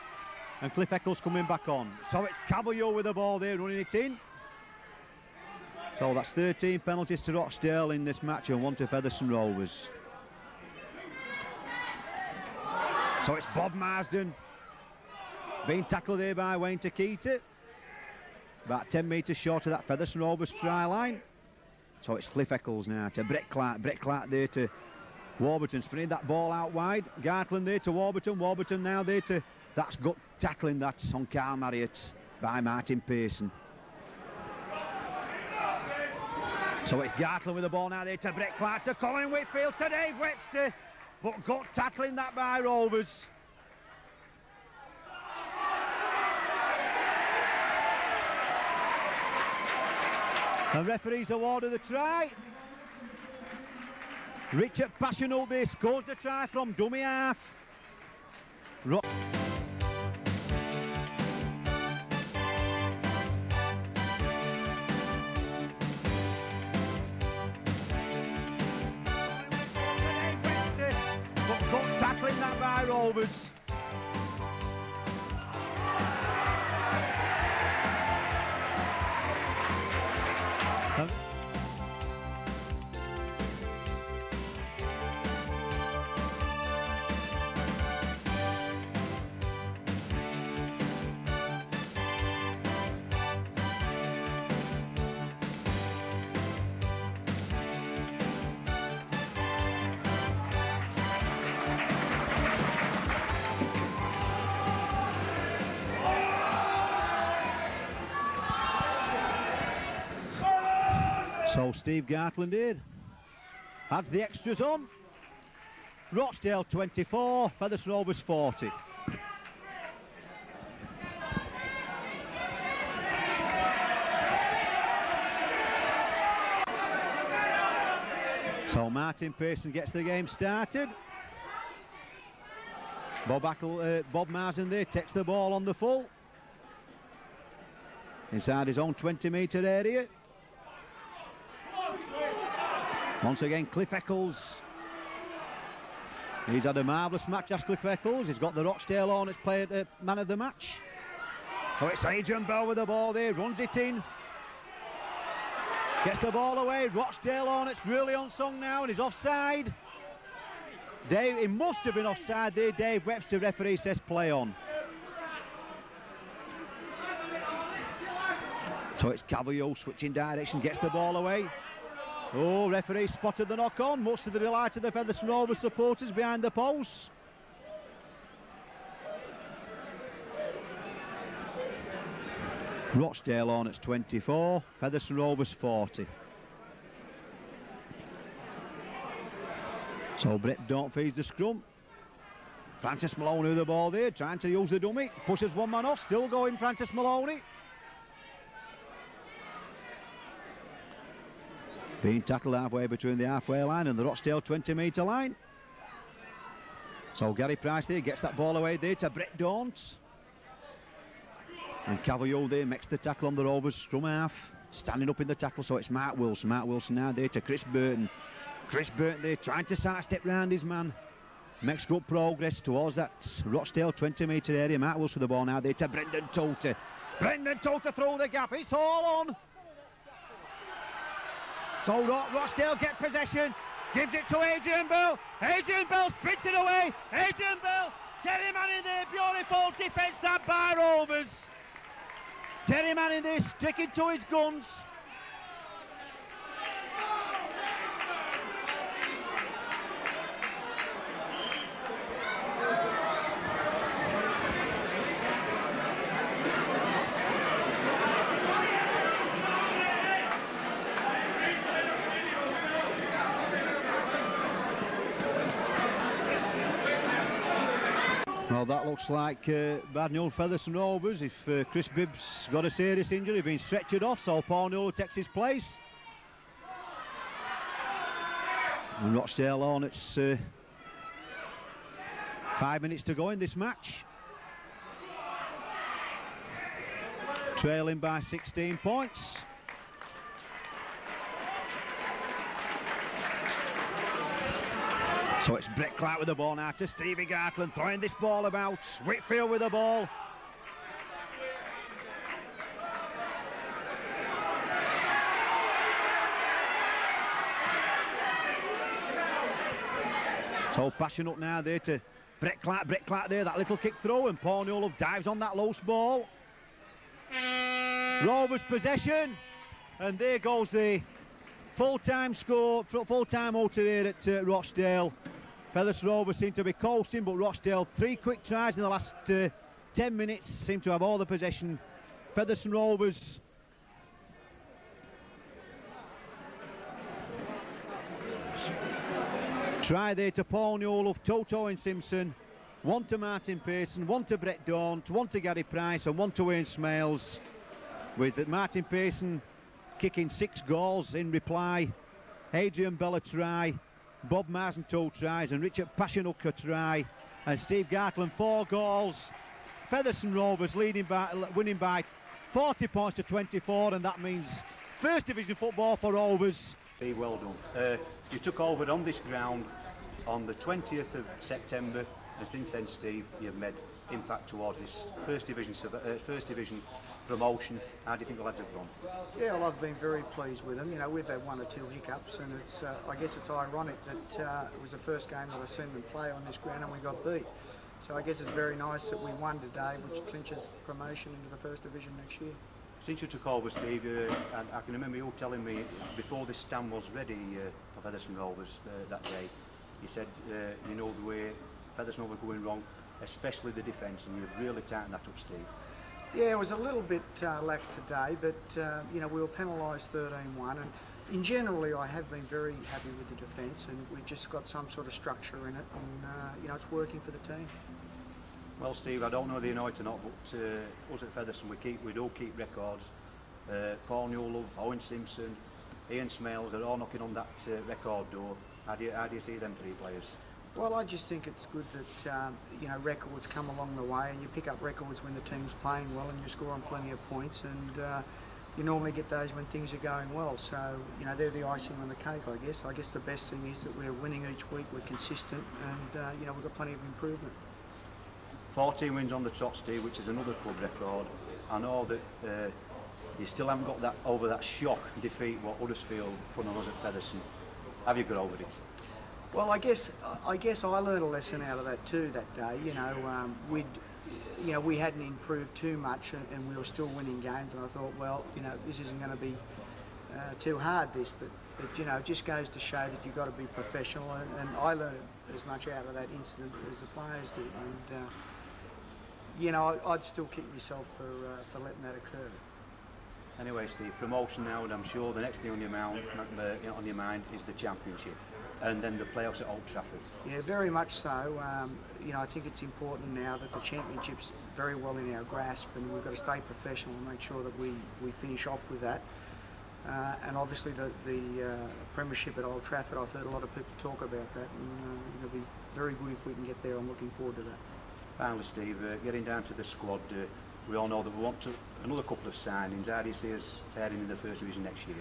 and Cliff Eccles coming back on. So it's Caballero with the ball there, running it in. So that's 13 penalties to Rochdale in this match and 1 to Featherstone Rovers. So it's Bob Marsden being tackled there by Wayne Takita. About 10 metres short of that Featherstone Rovers try line. So it's Cliff Eccles now to Brett Clark. Brett Clark there to Warburton, spinning that ball out wide. Gartland there to Warburton. Warburton now there to... That's gut tackling, that's on Carl Marriott by Martin Pearson. So it's Gartland with the ball now there to Brett Clark, to Colin Whitfield, to Dave Webster. But gut tackling that by Rovers. The referees awarded the try. Richard Passional there scores the try from dummy half. Tackling that by Rovers. So Steve Gartland here adds the extras on. Rochdale 24, Featherstone Rovers 40. So Martin Pearson gets the game started. Bob Marsden there takes the ball on the full. Inside his own 20-metre area. Once again, Cliff Eccles. He's had a marvellous match, that's Cliff Eccles. He's got the Rochdale Hornets player man of the match. So it's Adrian Bell with the ball there, runs it in. Gets the ball away, Rochdale Hornets really on song now and he's offside. Dave, he must have been offside there, Dave Webster, referee says play on. So it's Cavallo switching direction, gets the ball away. Oh, referee spotted the knock on, much to the delight of the Featherstone Rovers supporters behind the posts. Rochdale Hornets 24, Featherstone Rovers 40. So Brett Daunt feeds the scrum. Francis Maloney with the ball there, trying to use the dummy. Pushes one man off, still going Francis Maloney. Being tackled halfway between the halfway line and the Rochdale 20-metre line. So Gary Price there gets that ball away there to Brett Daunt. And Cavallo there makes the tackle on the Rovers scrum half. Standing up in the tackle, so it's Mark Wilson. Mark Wilson now there to Chris Burton. Chris Burton there trying to sidestep round his man. Makes good progress towards that Rochdale 20-metre area. Mark Wilson with the ball now there to Brendan Tota. Brendan Tota through the gap, it's all on. So Rochdale get possession, gives it to Adrian Bell. Adrian Bell sprinting away. Adrian Bell, Terry Manning there, beautiful defence that by Rovers. Terry Manning there sticking to his guns. Well, that looks like bad news for Featherstone Rovers. If Chris Bibbs got a serious injury, been stretchered off, so Paul Newell takes his place. And Rochdale Hornets 5 minutes to go in this match. Trailing by 16 points. So it's Brett Clark with the ball now to Stevie Gartland, throwing this ball about. Whitfield with the ball. So passing up now there to Brett Clark there, that little kick through, and Paul Newell dives on that loose ball. Rovers possession, and there goes the full-time score, full-time outer here at Rochdale. Featherstone Rovers seem to be coasting, but Rochdale 3 quick tries in the last 10 minutes, seem to have all the possession. Featherstone Rovers try there to Paul Newell of Toto and Simpson, one to Martin Pearson, one to Brett Daunt, one to Gary Price and one to Wayne Smales, with Martin Pearson kicking 6 goals in reply. Adrian Bell try, Bob Marsden 2 tries and Richard Pashanuk a try, and Steve Gartland 4 goals. Featherstone Rovers winning by 40 points to 24, and that means First Division football for Rovers. Well done. You took over on this ground on the 20th of September, and since then, Steve, you've made impact towards this First Division promotion. How do you think the lads have gone? Yeah, well, I've been very pleased with them. You know, we've had 1 or 2 hiccups, and it's I guess it's ironic that it was the first game that I've seen them play on this ground and we got beat. So I guess it's very nice that we won today, which clinches promotion into the First Division next year. Since you took over, Steve, and I can remember you telling me before this stand was ready for Featherstone Rovers that day, you said you know the way Featherstone Rovers were going wrong, especially the defence, and you've really tightened that up, Steve. Yeah, it was a little bit lax today, but you know, we were penalised 13-1, and in generally, I have been very happy with the defence, and we've just got some sort of structure in it, and you know, it's working for the team. Well, Steve, I don't know whether you know it or not, but us at Featherstone, we do keep records. Paul Newlove, Owen Simpson, Ian Smales, they're all knocking on that record door. How do you see them three players? Well, I just think it's good that you know, records come along the way, and you pick up records when the team's playing well, and you score on plenty of points, and you normally get those when things are going well. So, you know, they're the icing on the cake, I guess. I guess the best thing is that we're winning each week, we're consistent, and you know, we've got plenty of improvement. 14 wins on the trot, Steve, which is another club record. I know that you still haven't got that over that shock defeat what Huddersfield put on us at Featherstone. Have you got over it? Well, I guess I learned a lesson out of that too that day. You know, we hadn't improved too much, and we were still winning games. And I thought, well, you know, this isn't going to be too hard. But you know, it just goes to show that you've got to be professional. And I learned as much out of that incident as the players did. And you know, I'd still kick myself for letting that occur. Anyway, Steve, promotion now, and I'm sure the next thing on your mind is the Championship, and then the playoffs at Old Trafford. Yeah, very much so. You know, I think it's important now that the Championship's very well in our grasp, and we've got to stay professional and make sure that we finish off with that. And obviously the Premiership at Old Trafford, I've heard a lot of people talk about that, and it'll be very good if we can get there. I'm looking forward to that. Finally, Steve, getting down to the squad, we all know that we want another couple of signings. How do you see us faring in the First Division next year?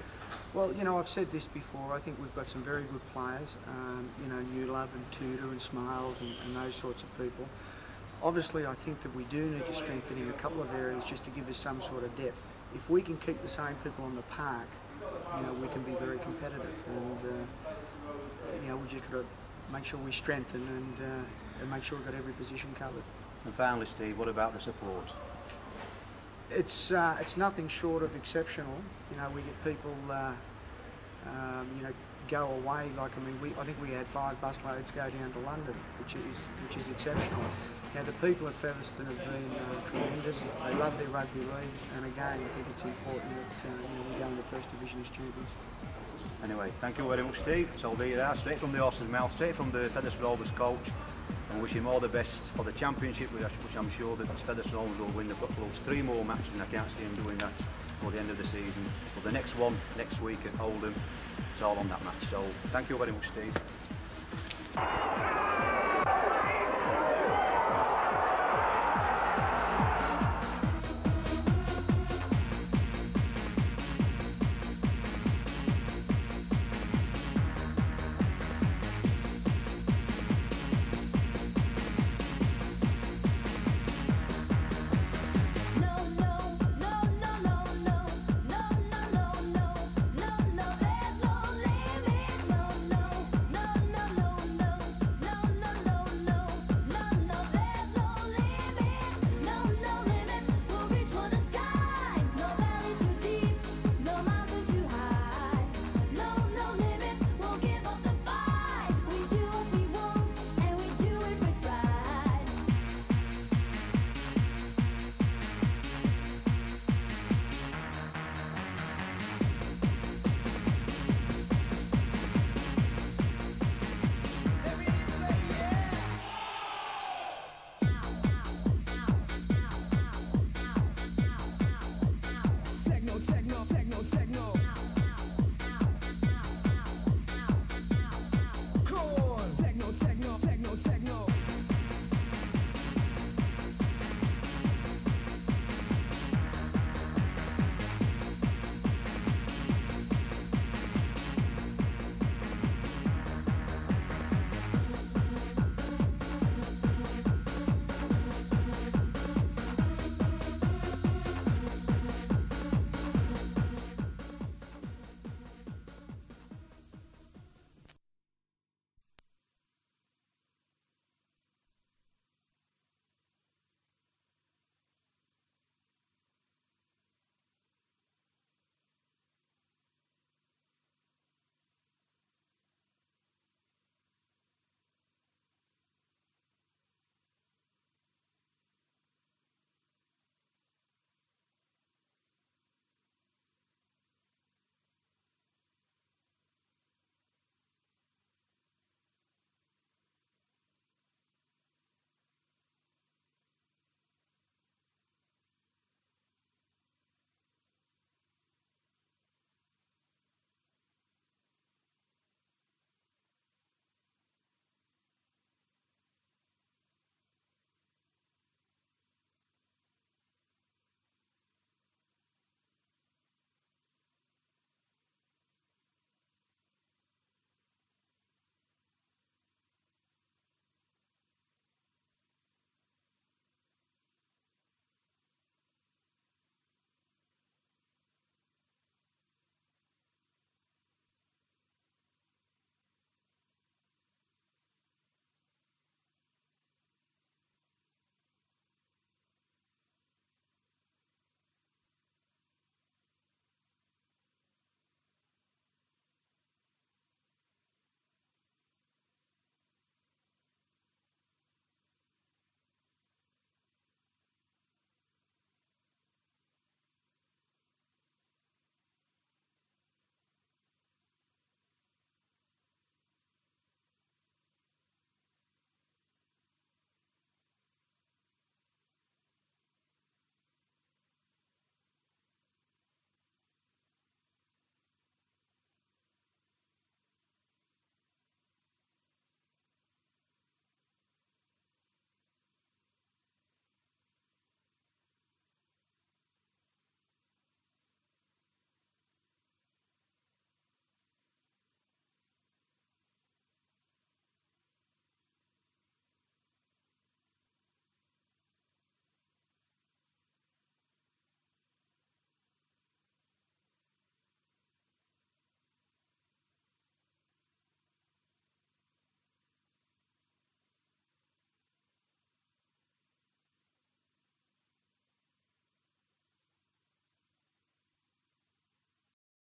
Well, you know, I've said this before. I think we've got some very good players. You know, Newlove and Tudor and Smales and those sorts of people. Obviously, I think that we do need to strengthen in a couple of areas just to give us some sort of depth. If we can keep the same people on the park, you know, we can be very competitive. And you know, we just got to make sure we strengthen and make sure we've got every position covered. And finally, Steve, what about the support? It's nothing short of exceptional. You know, we get people, you know, go away. Like, I mean, I think we had 5 busloads go down to London, which is exceptional. Now, the people at Featherstone have been tremendous. They love their rugby league, and again, I think it's important that you know, we go into First Division as champions. Anyway, thank you very much, Steve. So there you are, straight from the horse's mouth, straight from the Featherstone Rovers coach. And wish him all the best for the Championship, which I'm sure that Featherstone Rovers will win. They've got close 3 more matches, and I can't see them doing that before the end of the season. But the next one, next week at Oldham, it's all on that match. So thank you very much, Steve.